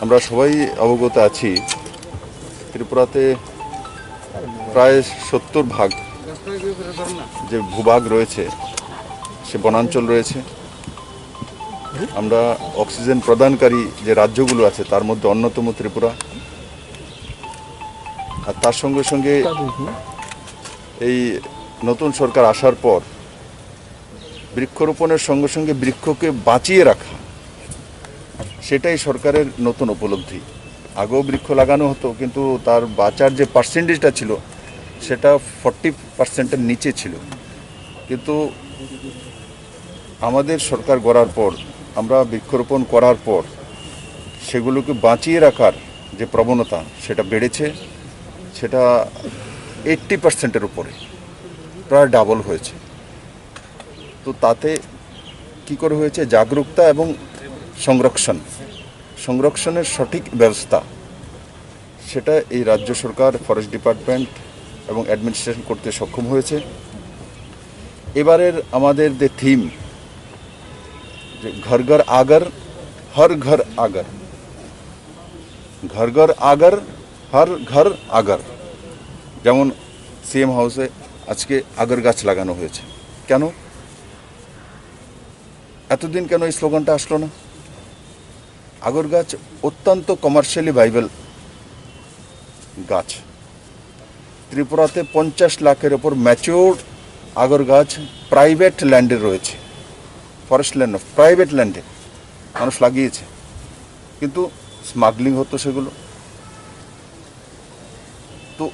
আমরা সবাই অবগত আছি ত্রিপুরাতে প্রায় 70% যে ভূভাগ রয়েছে সে বনাঞ্চল রয়েছে আমরা অক্সিজেন প্রদানকারী যে রাজ্যগুলো আছে তার মধ্যে অন্যতম ত্রিপুরা আর তার সঙ্গে সঙ্গে এই নতুন সরকার আসার পর বৃক্ষরোপণের সঙ্গে সঙ্গে বৃক্ষকে বাঁচিয়ে রাখা সেটাই সরকারের নতুন উপলব্ধি আগেও বৃক্ষ লাগানো হতো কিন্তু তার বাঁচার যে পার্সেন্টেজটা ছিল সেটা 40%-এর নিচে ছিল কিন্তু আমাদের সরকার গড়ার পর আমরা বৃক্ষরোপণ করার পর সেগুলোকে বাঁচিয়ে রাখার যে প্রবণতা সেটা বেড়েছে সেটা 80%-এর উপরে প্রায় ডাবল হয়েছে তো তাতে কি করে হয়েছে জাগরুকতা এবং সংরক্ষণের সঠিক ব্যবস্থা সেটা এই রাজ্য সরকার ফরেস্ট ডিপার্টমেন্ট এবং অ্যাডমিনিস্ট্রেশন করতে সক্ষম হয়েছে এবারের আমাদের যে থিম যে ঘর ঘর আগর হর ঘর আগর ঘর ঘর আগর হর ঘর আগর যেমন সিএম হাউসে আজকে আগর গাছ লাগানো হয়েছে কেন এতদিন কেন এই স্লোগানটা আসলো না আগর গাছ অত্যন্ত কমার্শিয়ালি ভাইবেল গাছ ত্রিপুরাতে 50 লাখের উপর ম্যাচিওর আগর গাছ প্রাইভেট ল্যান্ডে রয়েছে ফরেস্ট ল্যান্ড প্রাইভেট ল্যান্ডে মানুষ লাগিয়েছে কিন্তু স্মাগলিং হতো সেগুলো তো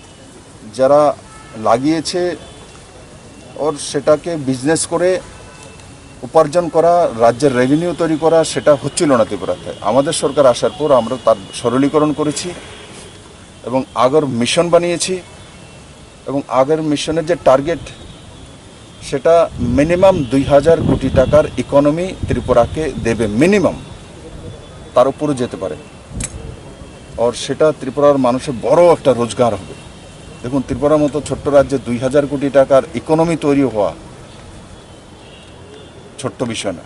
যারা লাগিয়েছে ওর সেটাকে বিজনেস করে উপার্জন করা রাজ্যের রেভিনিউ তৈরি করা সেটা হচ্ছিল না ত্রিপুরাতে আমাদের সরকার আসার পর আমরা তার সরলীকরণ করেছি এবং আগর মিশন বানিয়েছি এবং আগের মিশনের যে টার্গেট সেটা মিনিমাম 2000 কোটি টাকার ইকোনমি ত্রিপুরাকে দেবে মিনিমাম তার উপরে যেতে পারে আর সেটা ত্রিপুরার মানুষের বড় একটা রোজগার হবে দেখুন ত্রিপুরার মতো ছোট্ট রাজ্যে 2000 কোটি টাকার ইকোনমি তৈরি হওয়া ছোট্ট বিষয় না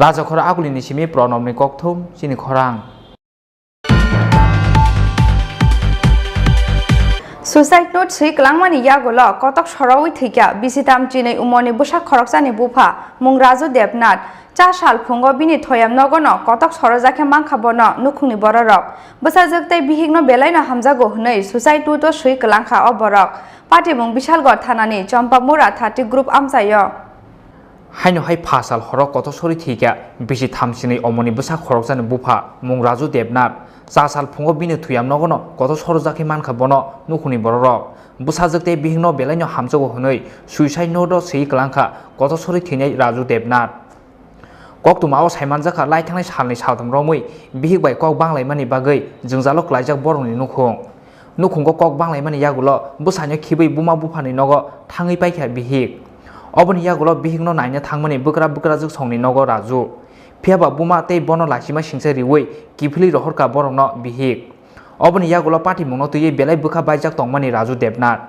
রাজাখরা আগুলিনি সিমি প্রণবনি ককথম চিনি খরাং Suicide note sui klangmani yagolo kotok sorowi thika bisitam chine umoni busak khoroksani bufa mung Raju Devnath cha sal phungo bini thoyam nogono kotok sorojake mangkhabono nukhungni bororok busajoktai bihigno belaino hamjago hnei suicide note sui klangkha oborok party mung Bishalgor thanani Champamura 30 group amsayo haino hai phasal horok koto sori thika bisi thamchini omoni busak khoroksani bufa mung Raju Devnath Sasal phungo bini thuyam nogono koto sorojake mankhabono nukhuni bororok busajokte bihingno belaino hamjago hnei suicide note sei klangkha koto sori thinai Raju Devnath koktuma o saimanjaka laithangnai salni saltam romui bihigbai kok banglaimani bagai jungjalo klaijak boroni nukhungo kok banglaimani yagulo busaino khibai buma bufani nogo thangai paikha bihig oboni yagulo bihigno naina thangmani bukra juk songni nogo Raju Piaba buma tei bono laisima singsa riwei kifili rohorka borokno bihig oboni yagulo party mungno tuye belai bukha baijak tongmani Raju Devnath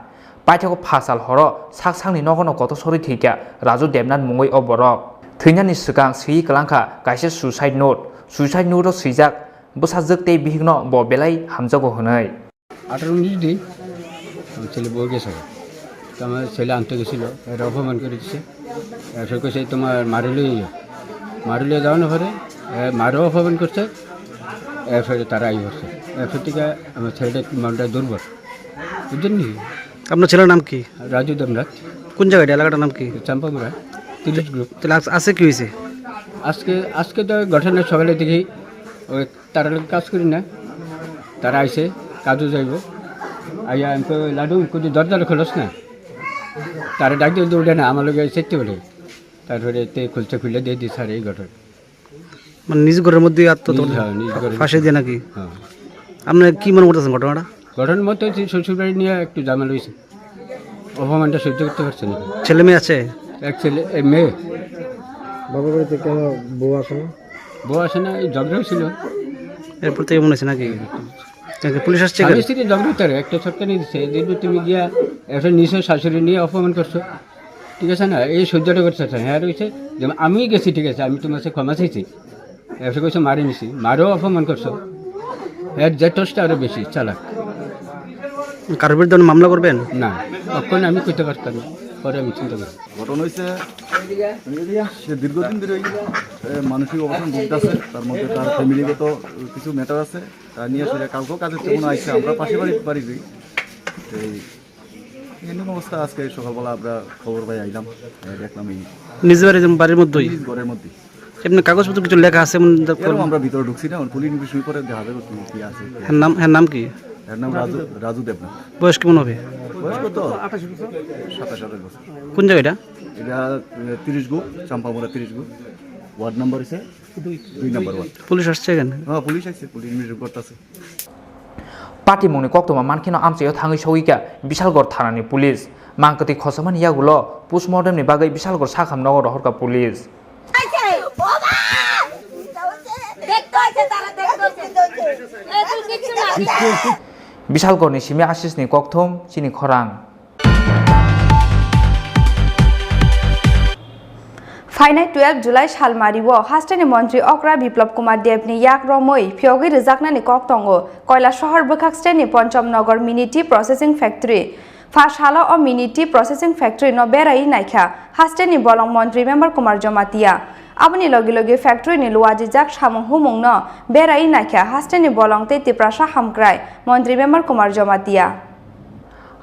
paithako phasal horo saksangni nogono koto sori thika Raju Devnath mungoi oborok theinani sikang sei klangkha kaisa suicide note sijak busajak tei bihigno bo belai hamjago hnei 18 minute দিই ছেলে বউ গেছে তোমার ছেলে আনতে গেছিল এর অপমান করে দিচ্ছে এসে কইছে তোমার মারিলে যাও না ঘরে মারও অপমান করছে এরপরে তারা আই করছে এরপর থেকে আমার ছেলেটা মনটা দুর্বল বুঝছেন নি আপনার ছেলের নাম কি রাজু দেবনাথ কোন জায়গাটা এলাকাটার নাম কি চাম্পামুরা 30 গ্রুপ তাহলে আছে কি হয়েছে আজকে তো ঘটনা সকালে দেখি ওই তারা কাজ করি না তারা আইসে কাজও যাইব আইয়া আমি লাডু কিছু দরজা খোলস না তারা ডাক দিয়ে উঠে না আমার লোক চেকতে বলে তারপরে তে খুলে দিয়ে দিস আর এই ঘটনা মানে নিজ ঘরের মধ্যে ফাঁসি দিয়ে নাকি আপনি কি মনে করতেছেন ঘটনার মধ্যে শ্বশুর বাড়ি নিয়ে একটু ঝামেলা হয়েছে অপমানটা সহ্য করতে পারছে না ছেলে মেয়ে আছে এক ছেলে মেয়ে বাবার বাড়িতে কেন বউ আসে না এই ঝগড়া ছিল এরপর থেকে মনে হচ্ছে নাকি পুলিশ আসছে ঝগড়া একটা ছটকা নিয়ে দিচ্ছে দেখবি তুমি গিয়া একটা নিচে শাশুড়ি নিয়ে অপমান করছো ঠিক আছে না এই সহ্যটা করতে হ্যাঁ রয়েছে যেমন আমি গেছি ঠিক আছে আমি তোমার কাছে ক্ষমা চাইছি এসে কইছো মারি নিছি মারও অপমান করছো এর জেটসটা আরো বেশি চালাক কারোর বিরুদ্ধে মামলা করবেন না তখন আমি করতে পারতাম না পরে আমি চিন্তা করি ঘটনা হয়েছে সে দীর্ঘদিন ধরে মানসিক অবস্থান ভুগতেছে তার মধ্যে তার ফ্যামিলিগত কিছু ম্যাটার আছে তা নিয়ে আসলে কালকেও কাজের তেমন আইসে আমরা পাশে বাড়ি যাই এই এরকম অবস্থা আজকে সকালবেলা আমরা খবর পাই আইলাম দেখলাম এই নিজ বাড়ির মধ্যেই ঘরের মধ্যে এমনি কাগজপত্র কিছু লেখা আছে আমরা ভিতরে ঢুকছি না পুলিশ বিষয় করে দেখা যাবে কি আছে নাম কি এর নাম রাজু দেবনাথ বয়স কেমন হবে বয়স কত 27 বছর কোন জায়গাটা এটা 30 গ্রুপ চাম্পামুরা 30 গ্রুপ ওয়ার্ড নাম্বার আছে 2 নম্বর ওয়ার্ড পুলিশ আসছে এখানে হ্যাঁ পুলিশ আসছে পুলিশ মিটিং করতেছে party mungni koktoma mankino amsayo thangai sogika Bishalgor thanani police mangkati khosamani yagulo postmortem ni bagai Bishalgor sakham nogor rohorka police Bishalgor ni simi asis ni kokthom chini khorang Fainai 12 July Shalmariwo Hastani Mantri Okra Biplop Kumar Devni Yak Romoi Phyogi Rijaknani Koktongo Koila Shahar Bukhaksteni Ponchamnagar Mini Tea Processing Factory Fashala o Mini Tea Processing Factory no berai naikha Hastani Bolong Mantri Member Kumar Jomatia Abani logi factory ni luaji jak samung humung no berai naikha Hastani Bolong te Tiprasha Hamkrai Mantri Member Kumar Jomatia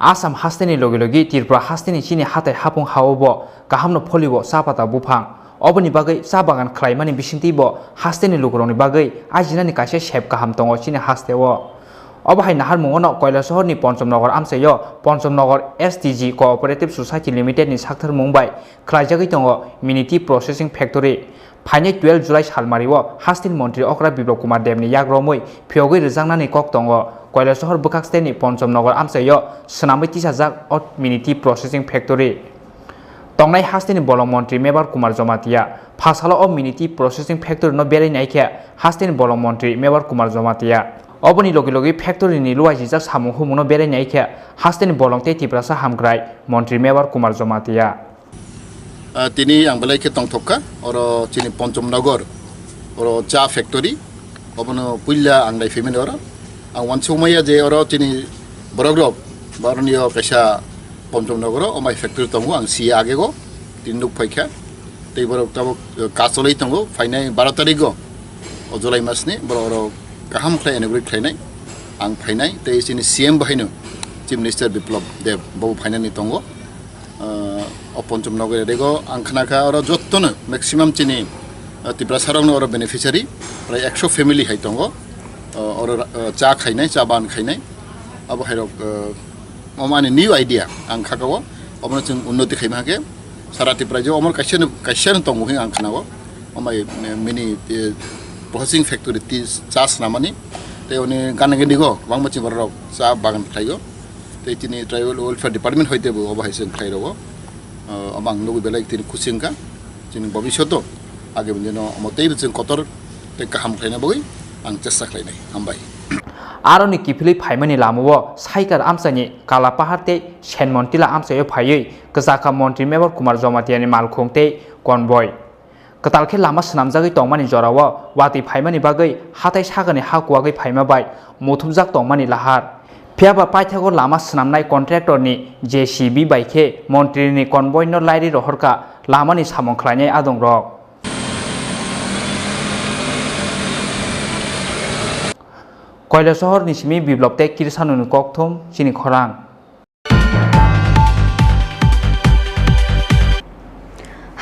Asam hasteni logi Tripura hasteni chini hatai hapung haobo kahamno pholibo sapata bufang oboni bagai sabagan khlaimani bisingtibo hasteni logroni bagai ajinani kaise shep kaham tongo chini hastewo obahai nahar mungono Kailasahar ni Ponchamnagar amsayo Ponchamnagar STG Cooperative Society Limited ni sakthar mumbai khlaijagoi tongo Mini Tea Processing Factory Fainai 12 July Shalmariwo Hasteni Mantri Okra Biplop Kumar Devni Yagromoi Phyogi Rijaknani kok tongo Kailasahar Bukhaksteni Ponchamnagar amsayo Swnambai tisajak ot Mini Tea Processing Factory Tongnai Hasteni Bolong Mantri Member Kumar Jomatia Phasalo o Mini Tea Processing Factory no berai naikha Hasteni Bolong Mantri Member Kumar Jomatia oboni logi factory ni luai jijak samung humuno berai naikha Hasteni Bolong te Tiprasa Hamkrai Mantri Member Kumar Jomatia তিনি আংবেলাইকে টংথকা ওর চিনি পঞ্চমনগর ওর চা factory ওপনো পুইলা আংলাই family ওর আর one সময়া যে ওর চিনি বড়গ্রব Barnio Kasha Pontomnogoro or my factory tongo and see Agego, Tinduk Paika, they were Castle Tongo, Fine Baratarigo, Ozolai Masne, Boro Kaham Clay and every Clay, and Pine, they is in CM Bahino, Chief Minister Biplop, the Bob Pinani Tongo, Pontomnogorego, and Kanaka or Jotona, maximum Chini, Tripura or beneficiary, like extra family Haitongo, or Chak Haine, Chaban Haine, Abahero. Omani new idea ang khakawo omna chung unnoti khaimage sarati prajo omor kashan tong muhi ang khanawo omai mini processing factory tis chas namani te oni ganage digo wangmachi barok cha bagan khlaigo te tini tribal welfare department hoite bu obahaisen khlairo amang nugu belai tin kusinga tin bobishoto age bindeno omotei chung kotor te kaham khlaina boi ang chessa khlainai ambai Aroni kipili paimani lamuwo saikar amsani kala paharte shen montila amsayo payei kezaka monti member kumar jomatiani malkhongte konboy ketalke lama senamjagoi tongmani jorawo wati paimani bagai hatai sagani hakuwagai paima bai muthumjak tongmani lahar phiaba paithago lama senamnai contractor ni JCB baike montri ni konboy no lairi rohorka lamani samong khlainai adong rok Koila শহর নিসিমি বিপ্লবতে কিরসানুনি ককথম চিনি খরাং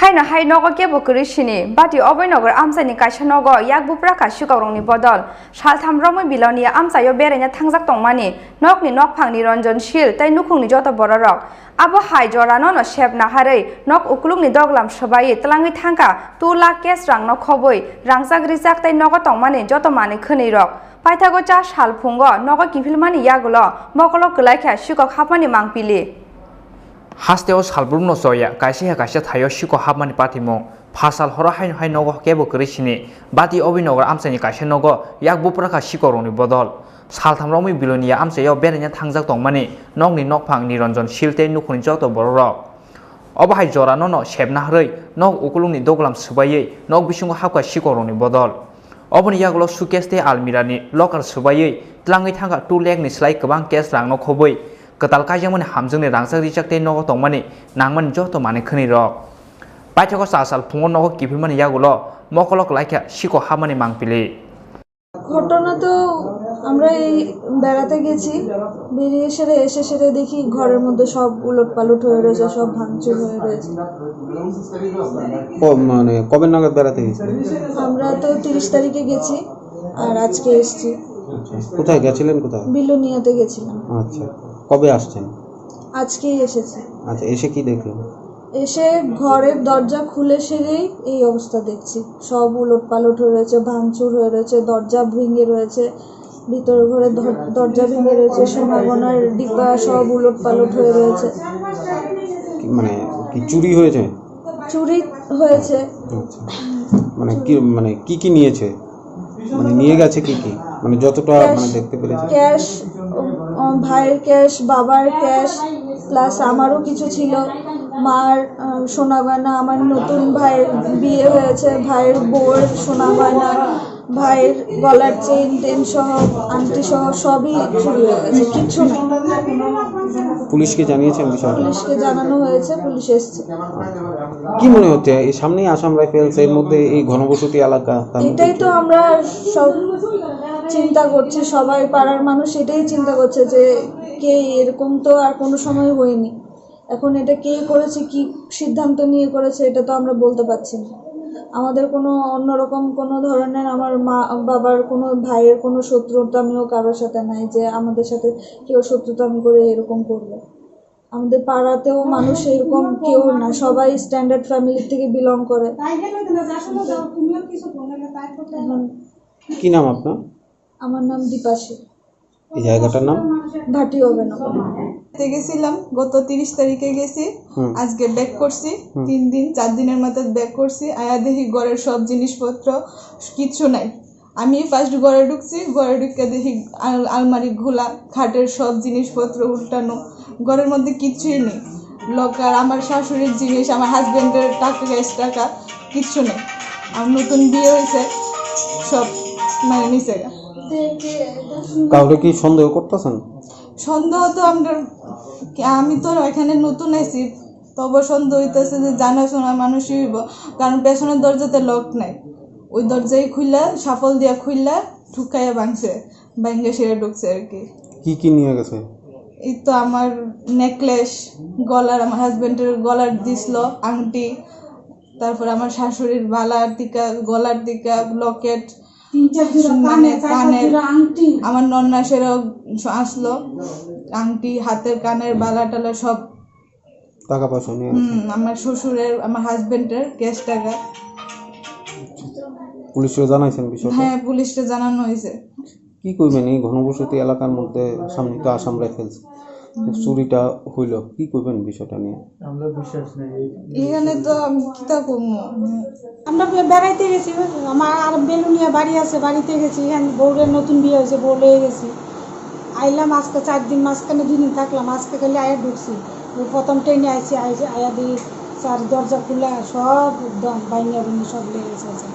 Haina hai nogo ke bokuri shini bati oboi nogor amsani kaisa nogo yak bupra ka shukaurongni bodol saltham romoi bilonia amsayo berenya thangjak tongmani nokni nok phangni ranjanshil tai nukhungni joto bororok abo hai jorano no shep naharei nok ukulungni doglam sobai tlangi thangka 2 lakh cash rang no khoboi rangjak rijak tai nogo tongmani joto mani khni rok paithago cha sal phungo nogo kifilmani yagulo mokolo kelaikha shukok hapani mangpili Hasteo salbrum no soya kaisa thayo shiko habmani patimo phasal hora hai nogo kebo krishini bati obinogor amsani kaisa nogo yak bupra ka shikoroni bodol saltham romi bilonia amsayo berenya thangjak tongmani nokni nokphang niranjan shilte nukhuni joto bororok obahai jorano no shebna hrei nok ukulungni doglam subayei nok bisungo hakwa shikoroni bodol oboni yagulo sukeste almirani lokal subayei tlangai thanga 2 lakh ni slai kabang cash rang no khoboi ketal kaijamani hamjungni rangsak rijak nogo tongmani nangmani joto mane khni rok paithako sasal phungo nogo kifilmani yagulo mokolok laikha shiko hamani mangpili ঘটনা তো আমরা এই বেড়াতে গেছি বেরিয়ে এসে সেরে দেখি ঘরের মধ্যে সব উলট পালট হয়ে রয়েছে সব ভাঙচুর হয়ে রয়েছে মানে কবে নাগাদ বেড়াতে গেছি আমরা তো 30 তারিখে গেছি আর আজকে এসেছি কোথায় গেছিলেন কোথায় বিলোনিয়াতে গেছিলাম আচ্ছা কবে আসছেন আজকেই এসেছি আচ্ছা এসে কি দেখলেন এসে ঘরের দরজা খুলে সেরেই এই অবস্থা দেখছি সব উলট পালট হয়ে রয়েছে ভাঙচুর হয়ে রয়েছে দরজা ভেঙে রয়েছে ভিতর ঘরে দরজা ভেঙে রয়েছে সোনাগোনার ডিব্বা সব উলট পালট হয়ে রয়েছে মানে কি চুরি হয়েছে চুরি হয়েছে মানে কি নিয়েছে মানে নিয়ে গেছে কি মানে যতটা মানে দেখতে পেরেছি ক্যাশ ভাইয়ের ক্যাশ বাবার ক্যাশ প্লাস আমারও কিছু ছিল মার সোনা গয়না আমার নতুন ভাইয়ের বিয়ে হয়েছে ভাইয়ের বউয়ের সোনা গয়না ভাইয়ের গলার চেইন টেন সহ আংটি সহ সবই চুরি হয়ে গেছে কিচ্ছু নেই পুলিশকে জানিয়েছেন বিষয়টা পুলিশকে জানানো হয়েছে পুলিশ এসেছে কি মনে হচ্ছে এই সামনেই আসাম রাইফেলস এর মধ্যে এই ঘনবসতি এলাকা এটাই তো আমরা সব চিন্তা করছি সবাই পাড়ার মানুষ এটাই চিন্তা করছে যে কে এরকম তো আর কোনো সময় হয়নি এখন এটা কে করেছে কি সিদ্ধান্ত নিয়ে করেছে এটা তো আমরা বলতে পারছি না আমাদের কোনো অন্যরকম কোনো ধরনের আমার মা বাবার কোনো ভাইয়ের কোনো শত্রুতামিও কারোর সাথে নাই যে আমাদের সাথে কেউ শত্রুতামি করে এরকম করবে আমাদের পাড়াতেও মানুষ এরকম কেউ না সবাই স্ট্যান্ডার্ড ফ্যামিলি থেকে বিলং করে কি নাম আপনার আমার নাম দীপাশী এই জায়গাটার নাম ভাটি হবে না গেছিলাম গত 30 তারিখে গেছি আজকে ব্যাক করছি 3 দিন 4 দিনের মধ্যে ব্যাক করছি আয়া দেখি ঘরের সব জিনিসপত্র কিছু নাই আমি ফার্স্ট ঘরে ঢুকছি ঘরে ঢুকে দেখি আলমারি খোলা খাটের সব জিনিসপত্র উল্টানো ঘরের মধ্যে কিছুই নেই লকার আমার শাশুড়ির জিনিস আমার হাজবেন্ডের টাকা কিছু নেই আমার নতুন বিয়ে হয়েছে সব মানে নিচে কাউকে কি সন্দেহ করতেছেন সন্দেহ তো আমরা আমি তো এখানে নতুন আইছি, তবে সন্দেহ হইতেছে যে জানাশোনা মানুষই হইব, কারণ পেছনের দরজাতে লক নাই, ওই দরজায় খুললা সাফল দিয়া খুললা ঢুকাইয়া ভাঙছে, ভাঙ্গে সেরে ঢুকছে আর কি। কি নিয়ে গেছে? এই তো আমার নেকলেস, গলার, আমার হাজবেন্ডের গলার দিছিল আংটি, তারপর আমার শাশুড়ির বালার দিকা, গলার দিকা লকেট, মানে কানের, আমার নন্নাসেরও আসলো আংটি, হাতের কানের বালা টালা সব। টাকা পয়সা নিয়ে আমার শ্বশুরের, আমার হাজবেন্ডের ক্যাশ টাকা। পুলিশে জানাইছেন বিষয়টা? হ্যাঁ, পুলিশকে জানানো হয়েছে। কি করবেন এই ঘনবসতি এলাকার মধ্যে? সামনে তো আসাম রাইফেলস, চুরিটা হইল, কি করবেন বিষয়টা নিয়ে? এখানে তো আমি কিতা করবো, আমরা বেড়াইতে গেছি, আমার আর বেলুনিয়া বাড়ি আছে, বাড়িতে গেছি, এখানে বউরের নতুন বিয়ে হয়েছে, বউ লয়ে গেছি, আইলাম আজকে 4 দিন, মাঝখানে 2 দিন থাকলাম, আজকে খালি আয়া ঢুকছি, প্রথম ট্রেনে আইছি, আয়া দিই 4 দরজা খোলা, সব বাইঙ্গা ভেঙে সব লেগে গেছে।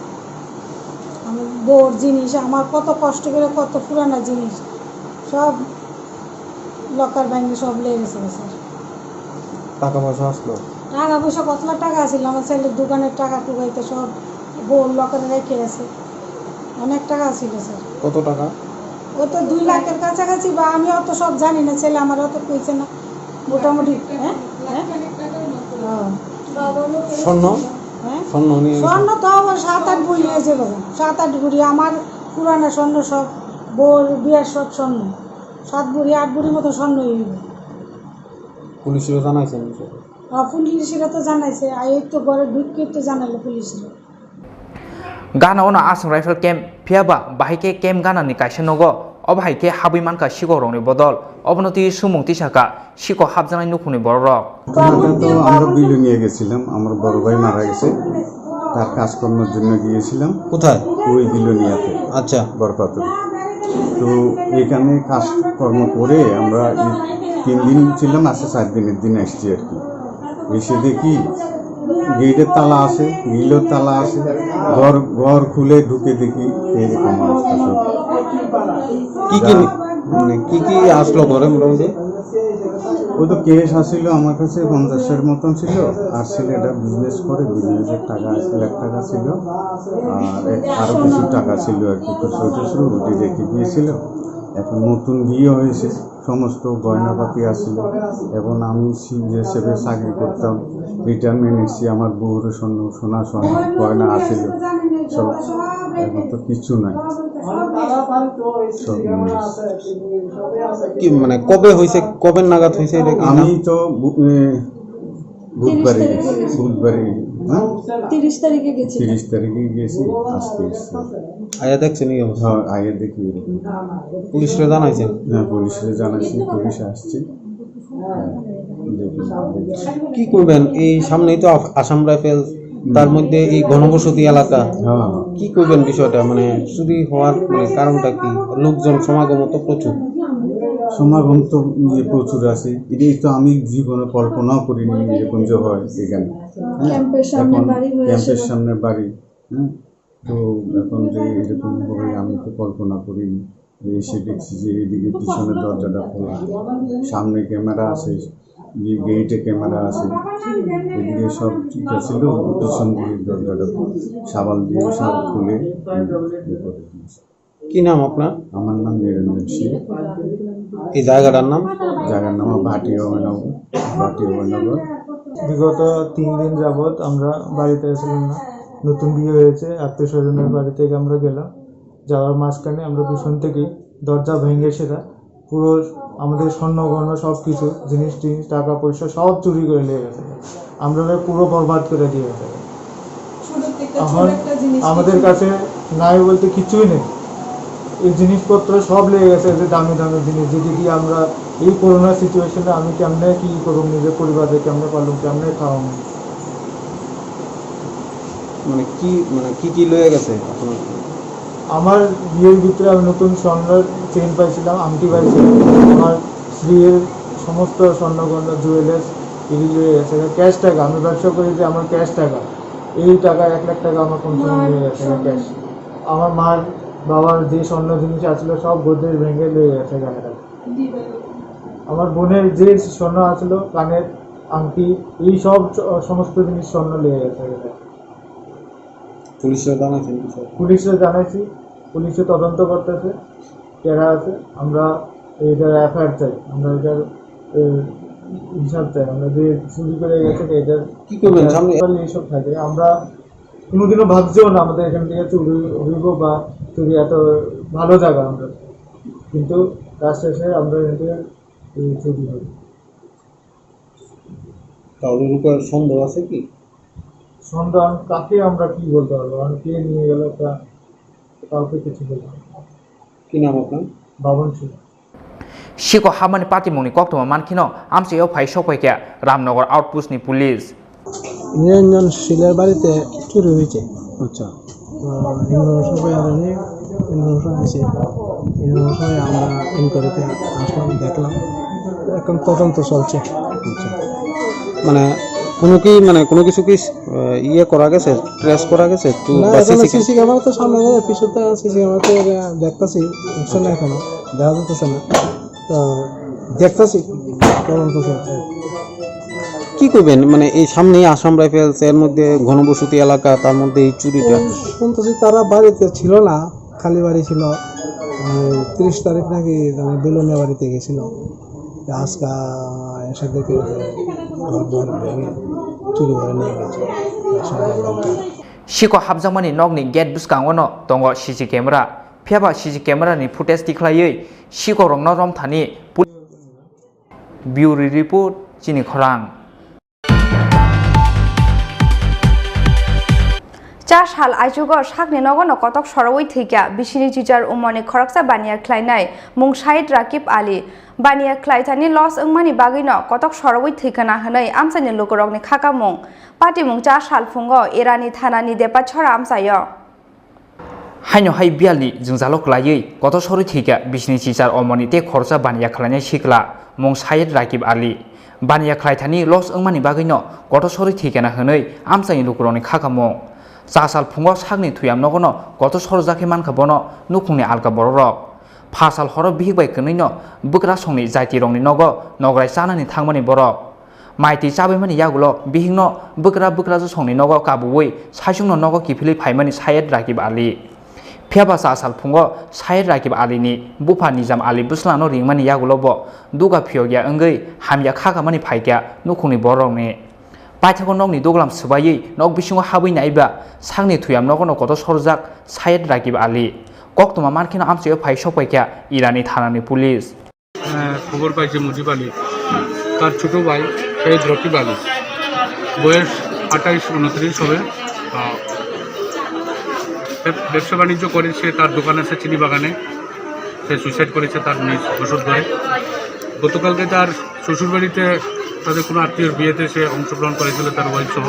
আমার বউর জিনিস, আমার কত কষ্ট করে কত পুরানা জিনিস সব লকার বাইঙ্গে সব লেগে গেছে স্যার। টাকা পয়সা আসলো? টাকা পয়সা কত লাখ টাকা ছিল, আমার ছেলের দোকানের টাকা টুকাইতে সব বউর লকারে রেখে গেছে, অনেক টাকা ছিল স্যার। কত টাকা? ও তো 2 লাখের কাছাকাছি, বা আমি অত সব জানি না, ছেলে আমার অত কইছে না, মোটামুটি। হ্যাঁ, স্বর্ণ? হ্যাঁ, স্বর্ণ নিয়ে স্বর্ণ তো আবার 7-8 ভরি হয়েছে, 7-8 ভরি, আমার পুরানা স্বর্ণ সব, বউর বিয়ের সব স্বর্ণ, 7 ভরি 8 ভরির মতো স্বর্ণ হইবে। পুলিশে জানাইছেন বিষয়টা? পুলিশরা তো জানাইছে, এই তো ঘরে ঢুকিয়ে তো জানালো পুলিশরা। Gana ona asam rifle camp phiaba bahike camp gana ni kaisa nogo obahike habui manka siko rong ni bodol obonoti sumung tisaka siko habjanai nukuni borok তো আমরা বিলে নিয়ে গেছিলাম, আমার বড় ভাই মারা গেছে, তার কাজকর্মের জন্য গিয়েছিলাম। কোথায়? ওই বিলোনিয়াতে। আচ্ছা, বরপাতুরে। তো এখানে কাজকর্ম করে আমরা 3 দিন ছিলাম, আসে 4 দিনের দিন আসছি আর কি। এসে দেখি গেটের তালা আছে, গ্রিলের তালা আছে, ঘর খুলে ঢুকে দেখি এরকম অবস্থা সব। কি আসলো ঘরে মোটামুটি? ও তো কেস আসছিল আমার কাছে 50-এর মতন ছিল, আর ছেলেটা বিজনেস করে, বিজনেসের টাকা 1 লাখ টাকা ছিল, আর আরও কিছু টাকা ছিল আর কি, খুচরো ওটি রেখে দিয়েছিল। এখন নতুন বিয়ে হয়েছে, সমস্ত গয়নাপাতি আসছিল। এখন আমি হিসেবে চাকরি করতাম, রিটায়ারমেন্ট এসেছি, আমার বউর সোনা গয়না আসছিল সব, এখন তো কিছু নাই। কি মানে কবে হয়েছে, কবে নাগাদ হয়েছে? আমি তো বুধবারে 30 তারিখে গেছি। 30 তারিখে গেছি, আজকে এসছি। আয়া দেখছেন এই অবস্থা? হ্যাঁ, আগে দেখি। পুলিশরা জানাইছেন? হ্যাঁ, পুলিশে জানাইছি, পুলিশ আসছে। কি করবেন এই সামনেই তো আসাম রাইফেল, তার মধ্যে এই ঘনবসতি এলাকা, কি করবেন বিষয়টা? মানে চুরি হওয়ার মানে কারণটা কি? লোকজন সমাগম তো প্রচুর, সমাগম তো প্রচুর আছে, এটাই তো আমি জীবনে কল্পনাও করিনি এরকম যে হয় এখানে। ক্যাম্পের সামনে বাড়ি, হ্যাঁ, তো এখন যে এরকম হবে আমি তো কল্পনা করিনি। এসে দেখছি যে এইদিকে পিছনের দরজাটা খোলা, সামনে ক্যামেরা আছে, গেটে ক্যামেরা আছে, এদিকে সব ঠিক আছিল, পিছন দিকে দরজাটা সাবাল দিয়ে সব খুলে কি নাম আপনার? আমার নাম নিরঞ্জন সিং। এই জায়গাটার নাম? জায়গার নাম ভাটি অভয়নগর। বিগত 3 দিন যাবৎ আমরা বাড়িতে ছিলাম না, নতুন বিয়ে হয়েছে, আত্মীয় স্বজনের বাড়ি থেকে আমরা গেলাম, যাওয়ার মাঝখানে আমরা পিছন থেকেই দরজা ভেঙে সেটা পুরো আমাদের স্বর্ণগহন সব কিছু জিনিস টাকা পয়সা সব চুরি করে নিয়ে গেছে, আমরা পুরো বরবাদ করে দিয়ে গেছে। এখন আমাদের কাছে নাই বলতে কিছুই নেই, এই জিনিসপত্র সব লেগে গেছে, যে দামি দামি জিনিস, যেটি দিয়ে আমরা এই করোনা সিচুয়েশনে আমি কেমনে কি করব, নিজের পরিবারে কেমনে পারলাম, কেমনে খাওয়াবো। মানে কি লয়ে গেছে আপনার? আমার বিয়ের ভিতরে আমি নতুন স্বর্ণের চেন পাইছিলাম, আংটি পাইছিলাম, আমার স্ত্রীর সমস্ত স্বর্ণগহনা জুয়েলার্স এগুলি লয়ে গেছে। ক্যাশ টাকা, আমি ব্যবসা করি যে আমার ক্যাশ টাকা, এই টাকা 1 লাখ টাকা আমার কোন সময় নিয়ে গেছে ক্যাশ। আমার মার বাবার যে স্বর্ণ জিনিস আসলে সব গোদরেজ ভেঙে লয়ে গেছে গাড়িটা। আমার বোনের যে স্বর্ণ আসলো, কানের আংটি, এই সব সমস্ত জিনিস স্বর্ণ লেগে গেছে। পুলিশরা জানাইছেন বিষয়? পুলিশে জানাইছি, পুলিশে তদন্ত করতেছে, কেরা আছে। আমরা এটার এফআইআর চাই, আমরা এটার হিসাব চাই। আমরা যে চুরি করে গেছে এটার কি করবেন সামনে? এইসব থাকে, আমরা কোনোদিনও ভাবছিও না আমাদের এখান থেকে চুরি হইব বা চুরি এত ভালো জায়গা আমরা, কিন্তু তার শেষে আমরা এখান থেকে চুরি হই। কারোর উপর সন্দেহ আছে কি? সন্দেহ কাকে আমরা কি বলতে পারবো, আমি কে নিয়ে গেল তা কাউকে কিছু বলবো না। কি নাম আপনার? Baban Singh. Siko hamani party moni koktoma mankino amse yo phai sokwaike Ramnagar outpost ni police. নিরঞ্জন শিলের বাড়িতে চুরি হয়েছে। আচ্ছা, ইনফরমেশন পেয়ে আমি ইনফরমেশন দিয়েছি। ইনফরমেশনে আমরা ইনকোয়ারিতে আসলাম, দেখলাম, এখন তদন্ত চলছে। আচ্ছা, মানে কোনো কিছু কি ইয়ে করা গেছে, ট্রেস করা গেছে? সিসি ক্যামেরা তো সামনে পিছনে সিসি ক্যামেরাতে দেখতেছি, না এখনো দেখা যাচ্ছে না, তো দেখতেছি, তদন্ত চলছে। কি করবেন মানে এই সামনেই আসাম রাইফেলস, এর মধ্যে ঘনবসতি এলাকা, তার মধ্যে এই চুরিটা? শুনতেছি তারা বাড়িতে ছিল না, খালি বাড়ি ছিল। 30 তারিখ নাকি বেলুনিয়া বাড়িতে গেছিল, আজকে এসে দেখে ঘর দুয়ার ভেঙে চুরি করে নিয়ে গেছে। Siko habjamani nogni gate buskangono tongo CC camera. Phiaba CC camera ni footage tikhlaioi Siko rongno rom thani Bureau report chini khorang. 4 সাল আইজুগ সাকনি নগন কতক সরওই থৈকা বিশিনি টিচার উমনি খরকসা বানিয়া খ্লাইনাই মুং শাহিদ রাকিব আলী বানিয়া খ্লাইথানি লস ওংমানি বাগৈন কতক সরওই থৈকানা হनै আমসানি লোকরকনি খাকা মুং পাটি মুং 4 সাল ফুঙ্গ এরানি থানানি দেপা ছড়া আমসায় Haino hai biali jungjalo klaioi koto sori thika bisni teacher omoni te khorcha baniya khlainai sikla mung Syed Rakib Ali baniya khlaithani los wngmani bagino koto sori thikana hwnoi amsani lukuroni khakamong 4 sal phungo sakni thuyam nogono koto sorjake manka bono nukungni alka borok 5 sal horo bihigbai kwnino bukra songni jaiti rongni nogo nograi chanani thangmani borok maiti chabaimani yagulo bihingno bukra jo songni nogo kabuoi saisungno nogo kifili phaimani Syed Rakib Ali Phiaba sal phungo Syed Rakib Ali ni bufa Nizam Ali buslano ringmani yagulobo duga phiogya ongoi hamya khagamani phaikya nukungni borokni Paithakon nogni doglam sbayei nog bisingo habui naiba sangni thuyam nogono koto sorjak Syed Rakib Ali koktoma markino amsayo phai sokpaikya Irani thanani police খবর পাইছে মুজিব আলী তার ছোট ভাই শহীদ রকিব আলী বয়স 28-29 হবে ব্যবসা বাণিজ্য করে সে তার দোকান আছে চিনি বাগানে সে সুইসাইড করেছে তার নিজ ওষুধ ধরে গতকালকে তার শ্বশুরবাড়িতে তাদের কোনো আত্মীয়র বিয়েতে সে অংশগ্রহণ করেছিল তার ওয়াইফ সহ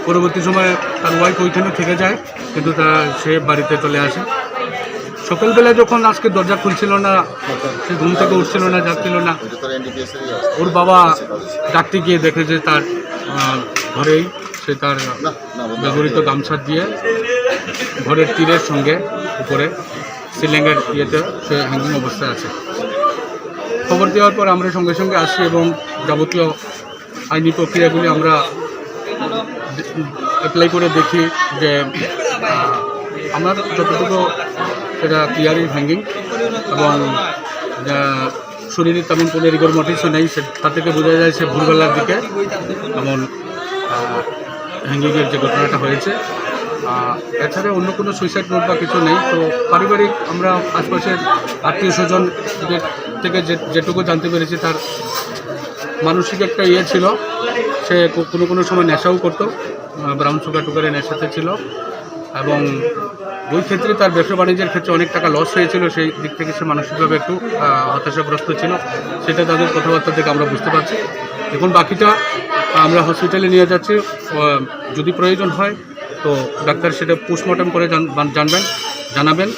পরবর্তী সময়ে তার ওয়াইফ ওইখানে থেকে যায় কিন্তু সে বাড়িতে চলে আসে সকালবেলা যখন আজকে দরজা খুলছিল না সে ঘুম থেকে উঠছিল না যাচ্ছিল না ওর বাবা ডাকতে গিয়ে দেখে যে তার ঘরেই সে তার ব্যবহৃত গামছা দিয়ে ঘরের তীরের সঙ্গে উপরে সিলিংয়ের ইয়েতে সে হ্যাঙ্গিং অবস্থায় আছে খবর দেওয়ার পর আমরা সঙ্গে সঙ্গে আসি এবং যাবতীয় আইনি প্রক্রিয়াগুলি আমরা অ্যাপ্লাই করে দেখি যে আমরা যতটুকু সেটা ক্লিয়ারই হ্যাঙ্গিং এবং শরীরে তেমন কোনো রিগর মোটিভস নেই তা থেকে বোঝা যায় সে ভোরবেলার দিকে এমন হ্যাঙ্গিংয়ের যে ঘটনাটা হয়েছে এছাড়া অন্য কোনো সুইসাইড নোট বা কিছু নেই তো পারিবারিক আমরা আশপাশের আত্মীয় স্বজন থেকে যেটুকু জানতে পেরেছি তার মানসিক একটা ইয়ে ছিল সে কোনো সময় নেশাও করতো ব্রাউন সুগার টুগারের নেশাতে ছিল এবং ওই ক্ষেত্রে তার ব্যবসা বাণিজ্যের ক্ষেত্রে অনেক টাকা লস হয়েছিল সেই দিক থেকে সে মানসিকভাবে একটু হতাশাগ্রস্ত ছিল সেটা তাদের কথাবার্তা থেকে আমরা বুঝতে পারছি এখন বাকিটা আমরা হসপিটালে নিয়ে যাচ্ছি যদি প্রয়োজন হয় তো ডাক্তার সেটা পোস্টমর্টম করে জানাবেন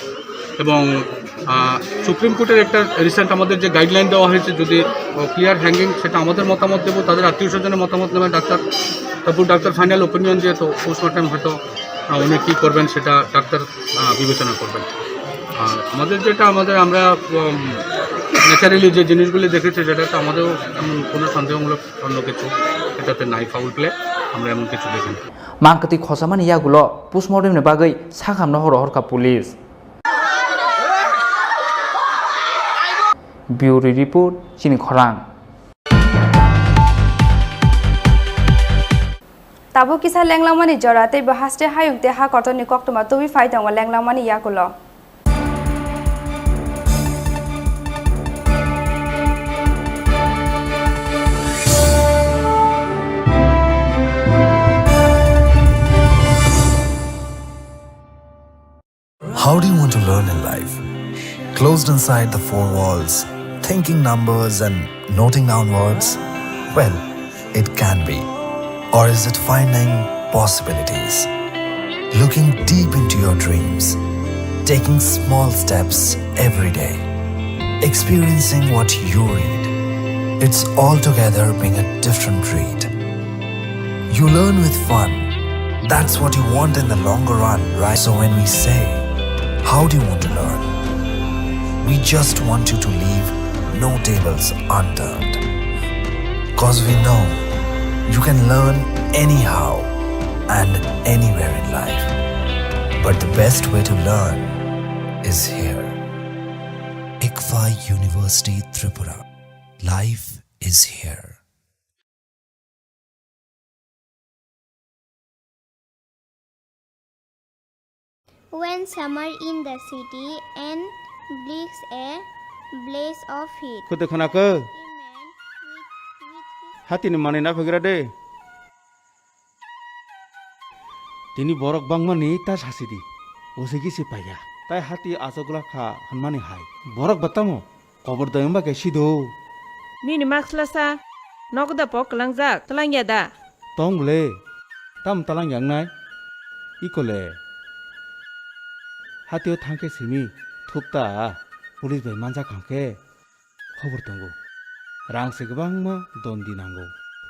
এবং সুপ্রিম কোর্টের একটা রিসেন্ট আমাদের যে গাইডলাইন দেওয়া হয়েছে যদি ক্লিয়ার হ্যাঙ্গিং সেটা আমাদের মতামত দেবো তাদের আত্মীয় স্বজনের মতামত নেবেন তারপর ডাক্তার ফাইনাল ওপিনিয়ন দিয়ে তো পোস্টমর্টম হয়তো উনি কী করবেন সেটা ডাক্তার বিবেচনা করবেন আর আমাদের আমরা ন্যাচারালি যে জিনিসগুলি দেখেছে যেটাতে আমাদেরও কোনো সন্দেহমূলক অন্য কিছু এটাতে নাই, ফাউল প্লে আমরা এমন কিছু দেখিনি। মাংকতি খসামানি ইয়াগুলো পোস্টমর্টেমनि बागै साखामनो हरका पुलिस ब्यूरो रिपोर्ट चिनि खरां ताबो किसा लेंलांमानि जराते बहास्ते हायुंते हा कटनि कक्तमा तुबि फाइदांवा लेंलांमानि याकुलो How do you want to learn in life? Closed inside the four walls, thinking numbers and noting down words? Well, it can be. Or is it finding possibilities? Looking deep into your dreams, taking small steps every day, experiencing what you read. It's altogether being a different read. You learn with fun. That's what you want in the longer run, right? So when we say, how do you want to learn? We just want you to leave no tables unturned. Cause we know you can learn anyhow and anywhere in life. But the best way to learn is here. ICFA University Tripura. Life is here. When summer in the city and breaks a blaze of heat. Kutu khanaka hati ni mane na phagira de tini borok bangmani ta hasidi ose ki sipaya tai hati asogla kha hanmani hai borok batamo kobor dayamba ke sido nini maxlasa nokda pok langjak talangya da tongle tam talang yang nai ikole हाथियो थांके सिमी थुपता police भाई मानजा खांके खबर दंगो रां से गोबां दन्दी नांगौ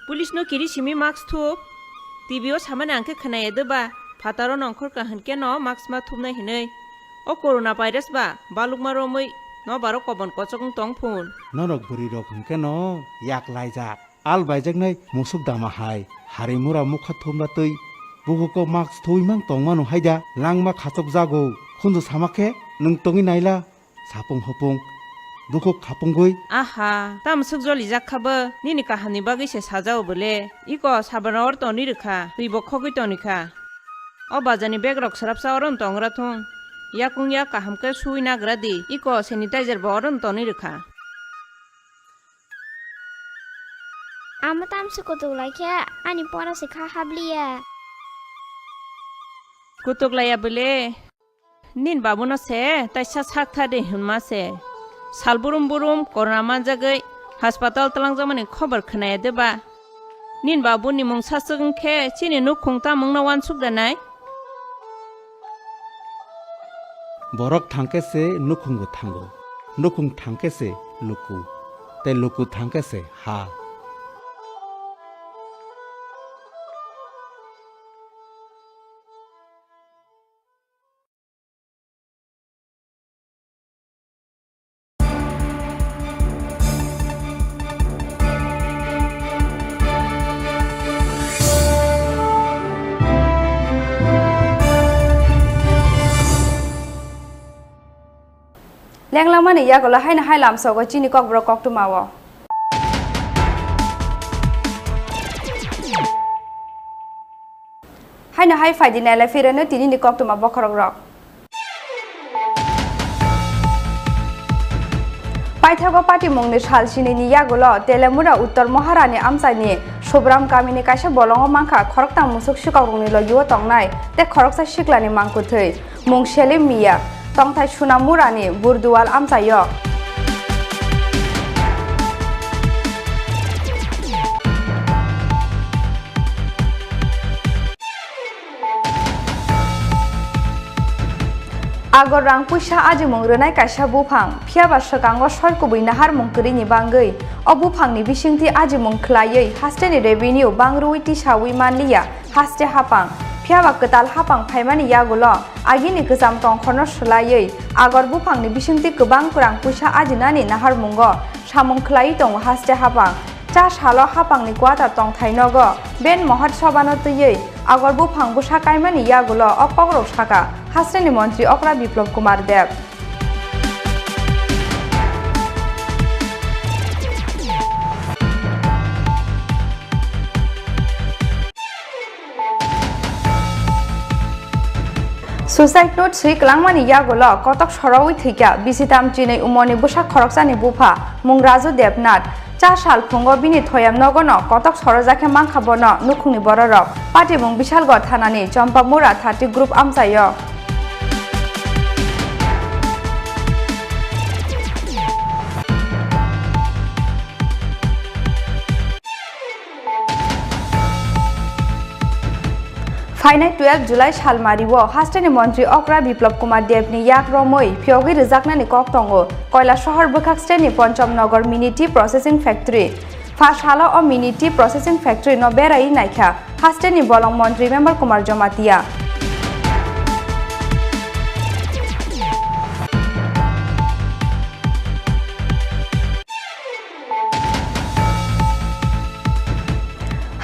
पुलिस नो किरि सिमी मास्क थुप टीवीओ सामाने आंखे खोनाये दबा फातारो नंखर काहनके न मास्क मा थुपनाय हिनै ओ कोरोना भाइरास बा बालुकमा रमै न बारो कबन कचकं तंग फोन नरक बुरी रक हंके न याक लाइजा आल बाइजक नै मुसुक दामा हाय हारिमुरा मुखा थुमला तै बुगुको मास्क थुइमां तंगमानो हायदा लांमा खाचक जागौ खुंजो सामाखे नों तंगि नायला सापं हपं दुखो खापंगै आहा ताम सुगजलि जाखाबो निनि काहानि बागैसे साजाओ बोले इको साबनावर तनि रखा तुइबो खगै तनिखा ओ बाजानि बेगरक सरापसा अरन तंगरा थं याकुं या काहामके सुइ नागरा दि इको सैनिटाइजार बरन तनि रखा आमा तामसे कुतुगलाइखे आनि परासे खा हाबलिया कुतुगलाया बोले निन बाबुनो से तैसा साखथा दे हुनमा से सालबुरुम बुरुम कोरोना मानजागै हास्पाताल तलांजामानि खबर खोनाया देबा निन बाबुनि मुं सासगंखे चिनि नुखुंता मुंना वानसुक दानाय बरक थांके से नुखुंगो थांगो नुखुं थांके से लुकु ते लुकु थांके से हा लेंलांमानि यागोला हायना हायलाम सगो चिनि kokborok koktumawo हायना हाय फायदिनायलाय फेरनो तिनिनि koktuma bokhorok rok पाइथागो पार्टी मुंनि सालसिनिनि यागोलो तेलेमुरा उत्तर महारानि आमसानि सोब्राम गामिनि कायसे बलंगो मांखा खरकतां मुसुक सिकावरंनि लगियो तंनाय ते खरकसा सिक्लानि मांकुथै मुं सेलिम मिया तंथाय सुनामुरानि बुरदुवाल आमसायो आगर रां पुइसा आजि मंग्रोनाय कायसा बुफां फियाबा सगांगो सरकुबै नाहार मंकरिनि बांगै अ बुफांनि बिसिंथि आजि मंख्लायै हास्टेनि रेभिनिउ बांरुइ तिसावै मानलिया हास्टे हापां फियाबा कताल हापां फाइमानि यागुल आगिनि गोजाम टंखरनो सोलायै आगर बुफांनि बिसिंति गोबां कुरां पुसा आजिनानि नाहार मुंग सामुं खलाई दं हास्ते हापां चा सालो हापांनि क्वार्टार टं थाइनग बेन महत सबानो तयै आगर बुफां बुसा काइमानि यागुल अकग्रौ साका हास्तेनि मन्त्री अक्रा बिप्लब कुमार देव सुसाइड नोट सुइक्लांमानि यागुल कटक सरावै थैका बिसिताम चिनै उमनि बुसा खरकसानि बुफा मुं राजु देवनाथ चा साल फुंग बिनि थयाम नगन कटक सरजाखे मांखाबन नुखुंनि बररक पार्टी मुं बिशालगढ़ थानानि चम्पामुरा 30 ग्रुप आमसायो फाइनाय 12 जुलाई सालमारिवो हास्टेनि मन्त्री अक्रा बिप्लब कुमार देवनि याक रमै फियोगै रिजाकनानि कक दंगो कयला शहर बोखाक्सटेनि पंचमनगर मिनि टी प्रोसेसिंग फैक्ट्री फासालो अ मिनि टी प्रोसेसिंग फैक्ट्री न बेराई नायखा हास्टेनि बलं मन्त्री मेम्बर कुमार जमातिया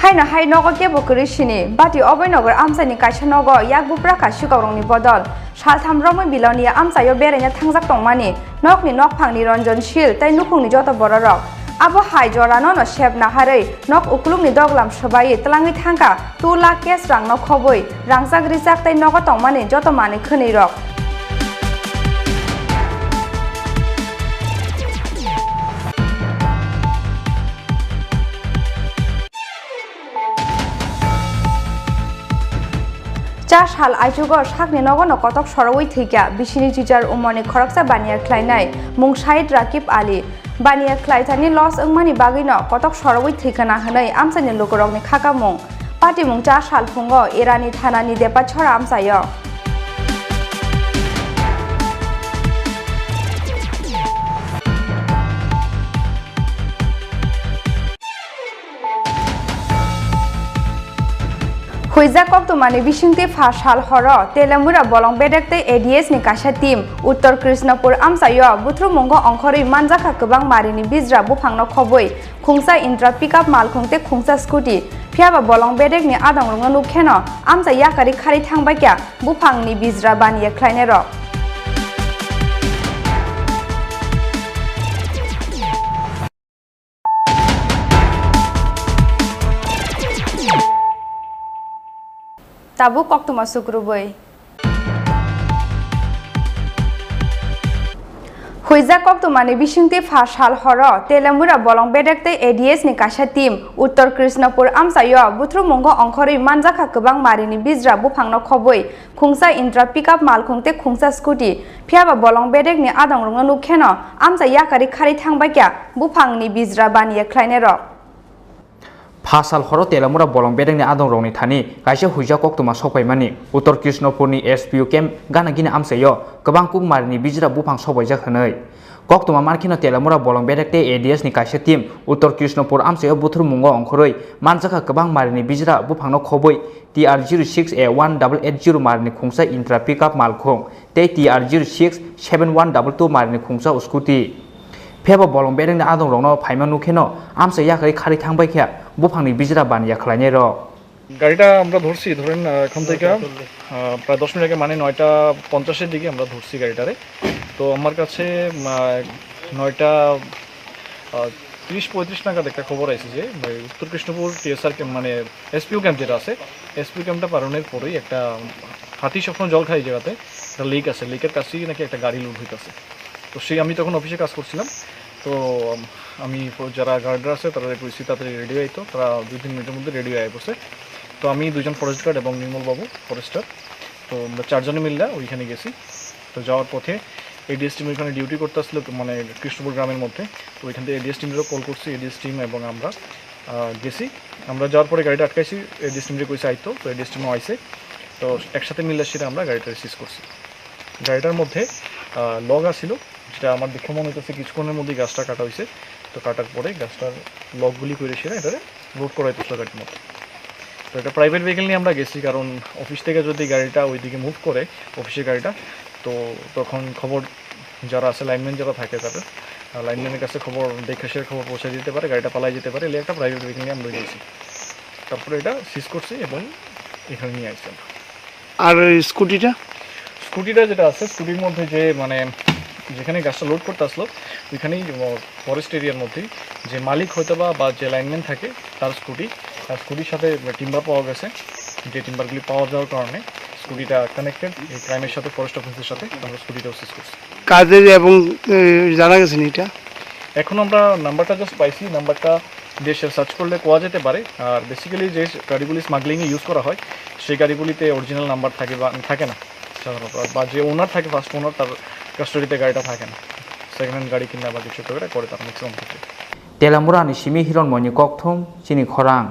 हायना हाय नग के बकरिसिनी बाति अबयनगर आमसानि कायसानग याक बुप्राखा सिगावरंनि बदल सालथाम रमै बिलावनि आमसायो बेरायनो थांजाक दंमानि नकनि नकफांनि रन्जनशील तै नुखुंनि जत बररक आबो हाय जरानो न सेब नाहारै नक उखलुंनि दगलाम सबायै तलाङै थांका 2 लाख केस रां न खबै रांजाक रिजाक तै नग दंमानि जत मानि खनैरक चा साल आइजुग साकनि नगन कटक सरावै थैका बिसिनि टिचार उमनि खरकसा बानिया ख्लायनाय मुं साइद राकिब आली बानिया ख्लायथानि लस ओंमानि बागैनो कटक सरावै थैखाना हनै आमसानि लोगरकनि खाका मुं पार्टी मुं चा साल फुंग एरानि थानानि देपा छरा आमसायो हुइजा कक्तुमानि बिसिंति फासाल हर तेलेमुरा बलं बेडेक्ते एडीएस नि काशा टीम उत्तर कृष्णपुर आमसायो बुथ्रु मंग अंखरै मानजाखा गोबां मारिनि बिजरा बुफांनो खबै खुंसा इंट्रा पिकअप मालखुंते खुंसा स्कुटी फियाबा बलं बेडेक नि आदं रंग नुखेनो आमसा याकारि खारि थांबायक्या बुफांनि बिजरा बानिया ख्लायने र ताबु कक्तुमा सुग्रुबै हुइजा कक्तुमानि बिसिंति फासाल हर तेलेमुरा बलं बेडेक्ते एडीएस नि काशा टीम उत्तर कृष्णपुर आमसायो बुथ्रु मंग अंखरै मानजाखा गोबां मारिनि बिजरा बुफांनो खबै खुंसा इंट्रा पिकअप मालखुंते खुंसा स्कुटी फियाबा बलं बेडेक नि आदं रंग नुखेनो आमसा याकारि खारि थांबायक्या बुफांनि बिजरा बानिया ख्लायने र फासाल हर तेलामुरा बलं बेडेंनि आदं रंनि थानि कायसे हुइजा कक्तुमा सफायमानि उत्तर कृष्णपुरनि एसपीयू केम्प गानागिनि आमसायो गोबां कुमारिनि बिजरा बुफां सबायजाक हनै कक्तुमा मार्किनो तेलामुरा बलं बेडेक्ते एडीएस नि कायसे टीम उत्तर कृष्णपुर आमसायो बुथ्रु मुंग अंखरै मानजाखा गोबां मारिनि बिजरा बुफांनो खबै TR06A1880 मारिनि खुंसा इंट्रा पिकअप मालखुं ते TR067122 मारिनि खुंसा स्कुटी फेबा बलं बेडेंनि आदं रंनो फाइमा नुखेनो आमसा याकारि खारि थांबायख्या बुफांनि बिजरा बानिया ख्लायने र গাড়িটা আমরা ধরছি ধরেন এখান থেকে প্রায় 10 মিনিট আগে মানে 9:50 দিকে আমরা ধরছি গাড়িটারে তো আমার কাছে 9:30-35 নাগাদ একটা খবর আছে যে উত্তর কৃষ্ণপুর টিএসআর ক্যাম্প মানে এসপিও ক্যাম্প যেটা আছে এসপিও ক্যাম্পটা পারনের পরেই একটা হাতি স্বপ্ন জল খাই জায়গাতে একটা লেক আছে লেকের কাছেই নাকি একটা গাড়ি লুট হইতাছে তো সেই আমি তখন অফিসে কাজ করছিলাম তো আমি যারা গার্ডরা আছে তারা কইছি তাড়াতাড়ি রেডি হইতো তারা 2-3 মিনিটের মধ্যে রেডি হয়ে পড়ছে তো আমি দুজন ফরেস্ট গার্ড এবং নির্মল বাবু ফরেস্টার তো আমরা চারজনে মিলে ওইখানে গেছি তো যাওয়ার পথে এডিএস টিম ওইখানে ডিউটি করতে আসলো মানে কৃষ্ণপুর গ্রামের মধ্যে তো ওইখান থেকে এডিএস টিমেরও কল করছি এডিএস টিম এবং আমরা গেছি আমরা যাওয়ার পরে গাড়িটা আটকাইছি এডিএস টিমরে কইছে আইতো তো এডিএস টিমও আইছে তো একসাথে মিলে সেটা আমরা গাড়িটা সিজ করছি গাড়িটার মধ্যে লগ ছিল যেটা আমার দেখে মনে হইতেছে কিছুক্ষণের মধ্যেই গাছটা কাটা হয়েছে তো কাটার পরে গাছটার লগগুলি করে সেটা এটারে রোড করাইতেছিল গাড়ির মধ্যে তো একটা প্রাইভেট ভেহিকেল নিয়ে আমরা গেছি, কারণ অফিস থেকে যদি গাড়িটা ওইদিকে মুভ করে অফিসের গাড়িটা, তো তখন খবর যারা আছে লাইনম্যান যারা থাকে তাদের লাইনম্যানের কাছে খবর দেখে সে খবর পৌঁছে দিতে পারে, গাড়িটা পালাই যেতে পারে। এলে একটা প্রাইভেট ভেহিকেল নিয়ে আমরা গেছি, তারপরে এটা সিজ করছি এবং এখানে নিয়ে আসছি আমরা। আর স্কুটিটা যেটা আছে, স্কুটির মধ্যে যে মানে যেখানে গাছটা লোড করতে আসলো ওইখানেই ফরেস্ট এরিয়ার মধ্যেই যে মালিক হয়তো বা যে লাইনম্যান থাকে তার স্কুটির সাথে টিম্বার পাওয়া গেছে। যে টিম্বারগুলি পাওয়া যাওয়ার কারণে স্কুটিটা কানেক্টেড এই ক্রাইমের সাথে, ফরেস্ট অফিসের সাথে আমরা স্কুটিটাও সিজ করছি। কাজের এবং জানা গেছে এটা এখন আমরা নাম্বারটা জাস্ট পাইছি, নাম্বারটা দেশে সার্চ করলে পাওয়া যেতে পারে। আর বেসিক্যালি যে গাড়িগুলি স্মাগলিংয়ে ইউজ করা হয় সেই গাড়িগুলিতে অরিজিনাল নাম্বার থাকে বা থাকে না সাধারণত, বা যে ওনার থাকে ফার্স্ট ওনার তার কাস্টডিতে গাড়িটা থাকে না, সেকেন্ড হ্যান্ড গাড়ি কিনা বা কিছু একটা করে তার ম্যাক্সিমাম ক্ষেত্রে। তেলামুরানি সিমি হিরণমণি ককথম চিনি খরাং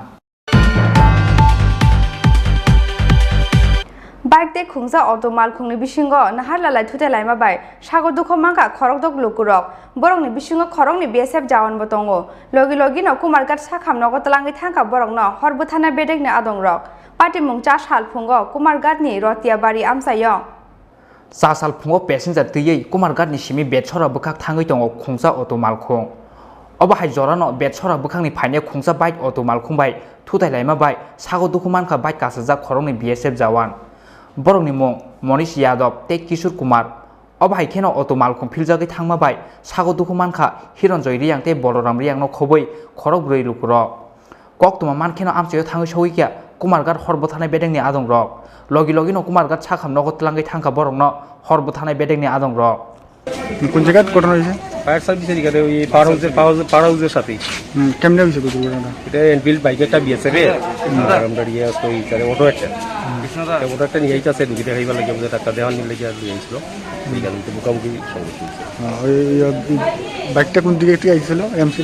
বাইক তে খুংজা অটো মালখুংনি বিসিঙ্গ নাহার লালাই থুতে লাইমা বাই সাগর দুঃখ মাঙ্কা খরক দক লুকুরক বরংনি বিসিঙ্গ খরংনি বিএসএফ জাওয়ান বতঙ্গ লগি লগি ন কুমারঘাট সাখাম নগতলাঙ্গি থাঙ্কা বরং ন হরবুথানা বেडेगनि आदं रक पार्टी मुंचा साल फुंगो कुमारघाटनि रतियाबारि आमसायं सासाल फुङाव पेसेन्जार तैयै कुमारघाटनि सिमी बेटसरा बोखाक थाङै दङ खुंजा अट' मालखुं अबाहाय जरानो बेटसरा बोखांनि फायने खुंजा बाइक अट' मालखुं बाय थुथाय लायमा बाय सागो दुखुमानखा बाइक कासजा खरंनि बीएसएफ जवान बरंनि मुं मनीष यादव ते किशोर कुमार अबाहाय खेनो अट' मालखुं फिलजागै थांमा बाय सागो दुखुमानखा हिरनजय रियां ते बलराम रियांनो खबै खरक ब्रै लुकुरक कक्तमा मानखेनो आमचयो थाङै सौयैखिया कुमारघाट हरबोथानाय बेडेगनि आदं रक लगी लगी न कुमारघाट साखाम नगतलांगै थांखा बरं न हरबोथानाय बेडेगनि आदं रक কোন জায়গায় ঘটনা হয়েছে? ফায়ার সার্ভিসের এখানে ওই পাওয়ার হাউসের সাথে। কেমনে হয়েছে দুর্ঘটনাটা? এটা এনফিল্ড বাইক একটা বিএসএফ এর আমরা ইয়ে তো এইখানে অটো একটা নিয়ে আইতাছে ঢুকি দেখাইবার লাগে আমাদের টাকা দেওয়ার নিয়ে লেগে নিয়ে আসলো এইখানে তো মুখামুখি সমস্যা হয়েছে। ওই বাইকটা কোন দিকে থেকে আইছিল? এমসি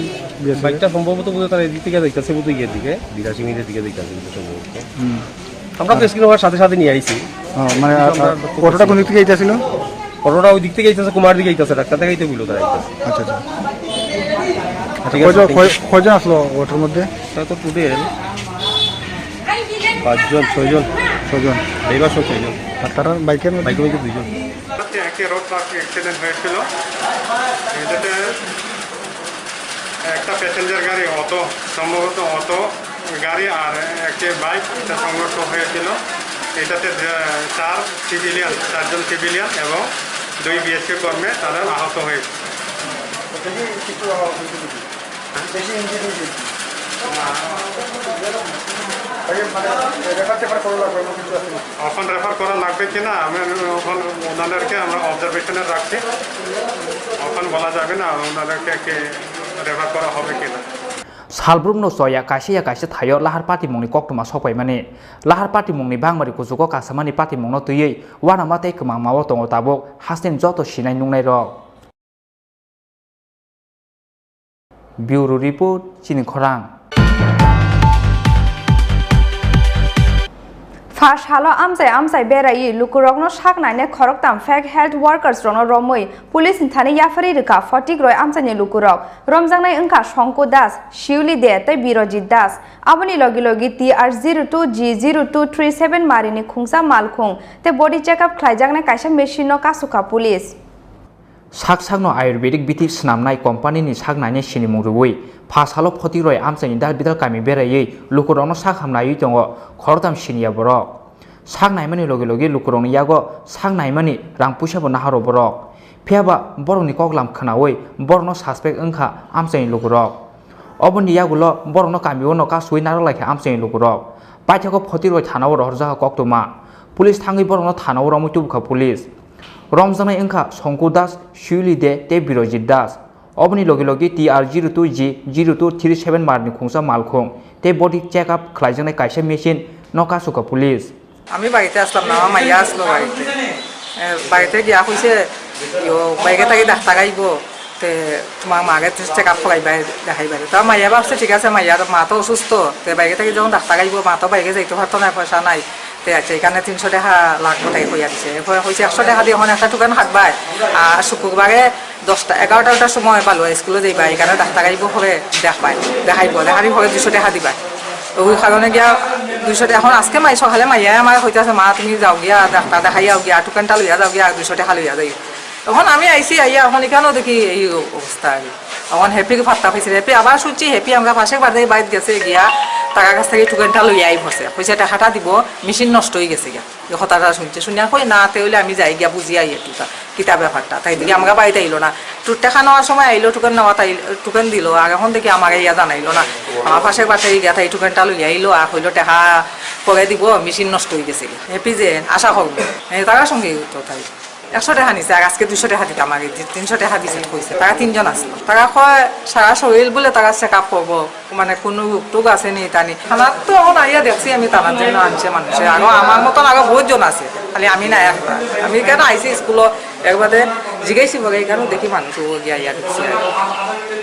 বাইকটা সম্ভবত বোধহয় তার এদিক থেকে যাইতেছে, বোধহয় ইয়ের দিকে 82 মিনিটের দিকে যাইতেছে সম্ভবত। আমরা তো স্ক্রিন হওয়ার সাথে সাথে নিয়ে আইছি। মানে অটোটা কোন দিক থেকে আইতাছিল? অটোটা ওই দিক থেকে আইতাছে, কুমার দিকে আইতাছে, ডাক্তার দেখাইতে বললো তারা আইতাছে। আচ্ছা আচ্ছা, কয়জন আসলো অটোর মধ্যে? তা তো টোটাল 5জন 6জন ড্রাইভার সহ 6জন। আর তারা বাইকের মধ্যে 2জন। একটি রোড ট্রাফিক অ্যাক্সিডেন্ট হয়েছিল, এটাতে একটা প্যাসেঞ্জার গাড়ি সম্ভবত অটো গাড়ি আর একটি বাইক এটা সংঘর্ষ হয়েছিল। এটাতে 4জন সিভিলিয়ান এবং 2 বিএসএফ কর্মী তাদের আহত হয়েছে। এখন রেফার করা লাগবে কিনা আমি এখন ওনাদেরকে আমরা অবজারভেশনে রাখছি, এখন বলা যাবে না ওনাদেরকে রেফার করা হবে কিনা। सालब्रुम नो सया कासे थायो लाहार पार्टी मुंनि कक्तमा सपाय माने लाहार पार्टी मुंनि बांमारि कुजुगो कासामानि पार्टी मुंनो तैयै वाना माते कमा मावो दङ ताबो हास्टेन जतो सिनाय नुंनाय रक ब्यूरो रिपोर्ट चिनि खरां फार्स्ट हालो आमसाय बेरायि लुकुरकनो साकनायने खरकताम फेक हेल्थ वर्कर्स रनो रमै पुलिस थाने याफारि रिका फटिक रय आमसायनि लुकुरक रमजांनाय अंका शंकु दास शिवली दे तै बिरजित दास आबनि लगी लगी TR 02G0237 मारिनि खुंसा मालखुं ते बडी चेकअप खायजांनाय कायसा मेसिनो कासुका पुलिस साक साकनो आयुर्वेदिक बिथि स्नामनाय कम्पानिनि साकनायनि सिनि मुरुबै फास हालो फटिक रय आमसायनि दाल बिदाल कामि बेरायि लुकुरकनो साकहामनाय दङ खरताम सिनिया बरक साकनायमानि लगे लगे लुकुरकनि यागो साकनायमानि रां पुइसाबो नाहारो बरक फेयाबा बरंनि कगलाम खोनावै बरनो सासपेक्ट अंखा आमसायनि लुकुरक अबनि यागुलो बरनो कामिवनो कासुइ नारलायखे आमसायनि लुकुरक पाइथाको फटिक रय थानाव रहरजाहा कक्तमा पुलिस थाङै बरनो थानाव रमै तुबुखा पुलिस रमजानाय अंखा शंकु दास शिवली दे ते बिरजित दास अबनि लगे लगे TR 02G0237 मारनि खुंसा मालखुं ते बडी चेकआप खालायजानाय कायसा मेसिन नकासुका पुलिस আমি বাড়িতে আসলাম না, আমার মাইয়া আসলো বাড়িতে গিয়া কইছে বাইকে থাকি ডাক্তার আইব তে তোমার মাকে চেক আপ করাইবাই দেখাইবাই তা মাইয়া ভাবছে ঠিক আছে মাইয়ার মা তো অসুস্থ তে বাইকে থাকি যখন ডাক্তার আইব মা তো বাইকে যাইতে পারতো না, পয়সা নাই তে আছে এখানে 300 টাকা লাগবে তাই কইয়া দিছে কইছে 100 টাকা দিয়ে এখন একটা দোকান হাঁটবাই আর শুক্রবারে 11টার সময় পালো স্কুলে যাইবা এখানে ডাক্তার আইব পরে দেখাইব দেখারি পরে 200 টাকা দিবা ওই কারণে গিয়া 200 এখন আজকে মাই সকালে মাইয়া আমার হইতাছে মা তুমি যাও গিয়া ডাক্তার দেখাই যাও গিয়া টোকেনটা লইয়া যাও গিয়া 200 টাকা লইয়া যাই তখন আমি আইসি আইয়া এখন এখানেও দেখি এই অবস্থা আর এখন হ্যাপিকে ফাত্তা পাইছে হ্যাপি আবার শুনছি হ্যাপি আমরা পাশে বাদে বাইরে গেছে গিয়া টাকা কাছ থেকে টোকেনটা লইয়া আই বসে পয়সা টাকাটা দিব মেশিন নষ্ট হয়ে গেছে গিয়া এই কথাটা শুনছে শুনিয়া কই না তাহলে আমি যাই গিয়া বুঝি আই একটু কিতাব ব্যাপারটা তাই দেখি আমরা বাড়িতে আইলো না টাকা নেওয়ার সময় আইলো টোকেন নেওয়া তাই টোকেন দিল আর এখন দেখি আমার ইয়া জানাইলো না আমার পাশে বাড়িতে গিয়া তাই টোকেনটা লইয়া আইলো আর হইলো টাকা পরে দিব মেশিন নষ্ট হয়ে গেছে হ্যাপি যে আশা করবো টাকার সঙ্গে তো তাই 100 টাকা নিছে আর আজকে 200 টাকা দিতে আমাকে 300 টাকা দিছিল কইছে তারা 3 জন আসলো তারা কয় সারা শরীর বলে তারা চেক আপ করবো মানে কোনো রোগ আছে নি টানি আমার তো এখন আইয়া দেখছি আমি তার জন্য আনছে মানুষে আগে আমার মতন আগে বহুত জন আছে খালি আমি না একটা আমি কেন আইসি স্কুলত একবারে জিগাইছি বলে এখানে দেখি মানুষ গিয়া ইয়া দেখছি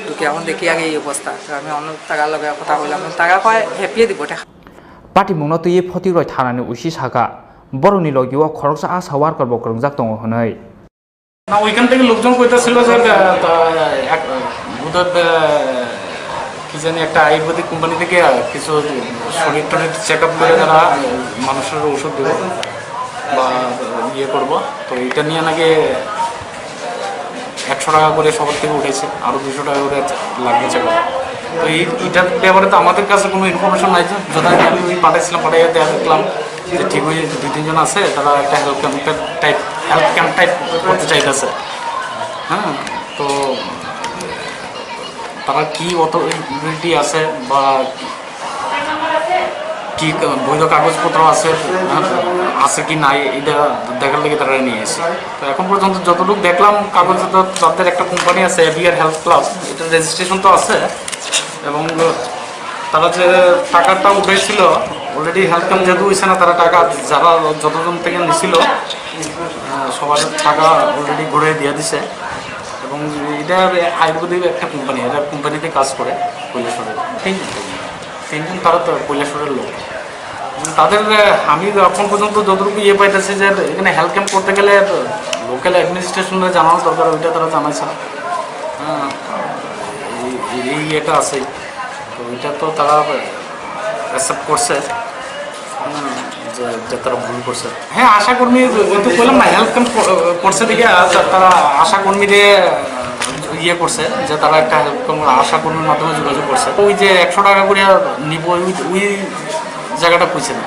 ঢুকে এখন দেখি আগে এই অবস্থা আমি অন্য টাকার লগে কথা বললাম টাকা কয় হ্যাপিয়ে দিব টাকা পার্টি মুংনা তুই ফতিরয় থানানি উসি সাকা বড়নি লগিও খরকসা আশা ওয়ার্কার বকরং জাক দङ হनै না ওইখান থেকে লোকজন কইতাছিল যে কি জানি একটা আয়ুর্বেদিক কোম্পানি থেকে কিছু শরীর টরীর চেক আপ করে তারা মানুষের ওষুধ দেবো বা ইয়ে করবো তো এটা নিয়ে নাকি 100 টাকা করে সবার থেকে উঠেছে আরও 200 টাকা করে লাগবে চেক আপ তো এইটার ব্যাপারে তো আমাদের কাছে কোনো ইনফরমেশন নাই যে যথারীতি আমি ওই পাঠাইছিলাম পাঠাইয়া দেখলাম যে ঠিক ওই 2-3 জন আছে তারা একটা হেলথ ক্যাম্প টাইপ করতে চাইতেছে হ্যাঁ তো তারা কি অথরিটি আছে বা কি বৈধ কাগজপত্র আছে কি নাই এটা দেখার লেগে তারা নিয়ে এসে তো এখন পর্যন্ত যতটুকু দেখলাম কাগজে তো তাদের একটা কোম্পানি আছে এভিআর হেলথ ক্লাব এটার রেজিস্ট্রেশন তো আছে এবং তারা যে টাকাটা উঠেছিল অলরেডি হেলথ ক্যাম্প যেহেতু হয়েছে না তারা টাকা যারা যতজন থেকে নিছিল সবার টাকা অলরেডি ঘুরে দিয়ে দিছে এবং এটা আয়ুর্বেদিক একটা কোম্পানি এটা কোম্পানিতে কাজ করে কৈলাসরের 3 জন তারা তো কৈলাসরের লোক তাদের আমি এখন পর্যন্ত যতটুকু ইয়ে পাইতেছি যে এখানে হেলথ ক্যাম্প করতে গেলে লোকাল অ্যাডমিনিস্ট্রেশনে জানানো দরকার ওইটা তারা জানাইছে এই ইয়েটা আছে তো ওইটা তো তারা অ্যাকসেপ্ট করছে যে তারা ভুল করছে হ্যাঁ আশাকর্মী তো বললাম না হেলথ ক্যাম্প করছে দেখে তারা আশাকর্মীদের ইয়ে করছে যে তারা একটা হেল্প আশাকর্মীর মাধ্যমে যোগাযোগ করছে ওই যে 100 টাকা করে নিব ওই জায়গাটা কইছে না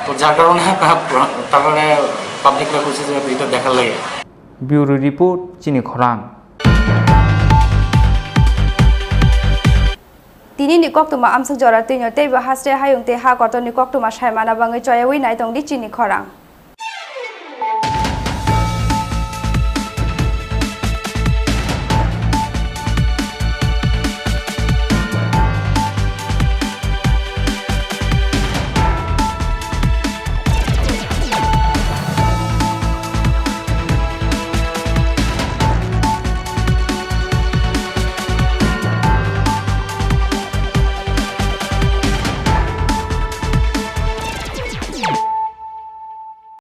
তো যার কারণে তারপরে পাবলিকরা কইছে যে এটা দেখার লাগে ব্যুরো রিপোর্ট চিনি খরাং তিনি ni koktuma amsuk jora tinyo teiba hasre hayung te ha kotoni koktuma shaimana bangai choya wi nai tong di chini khorang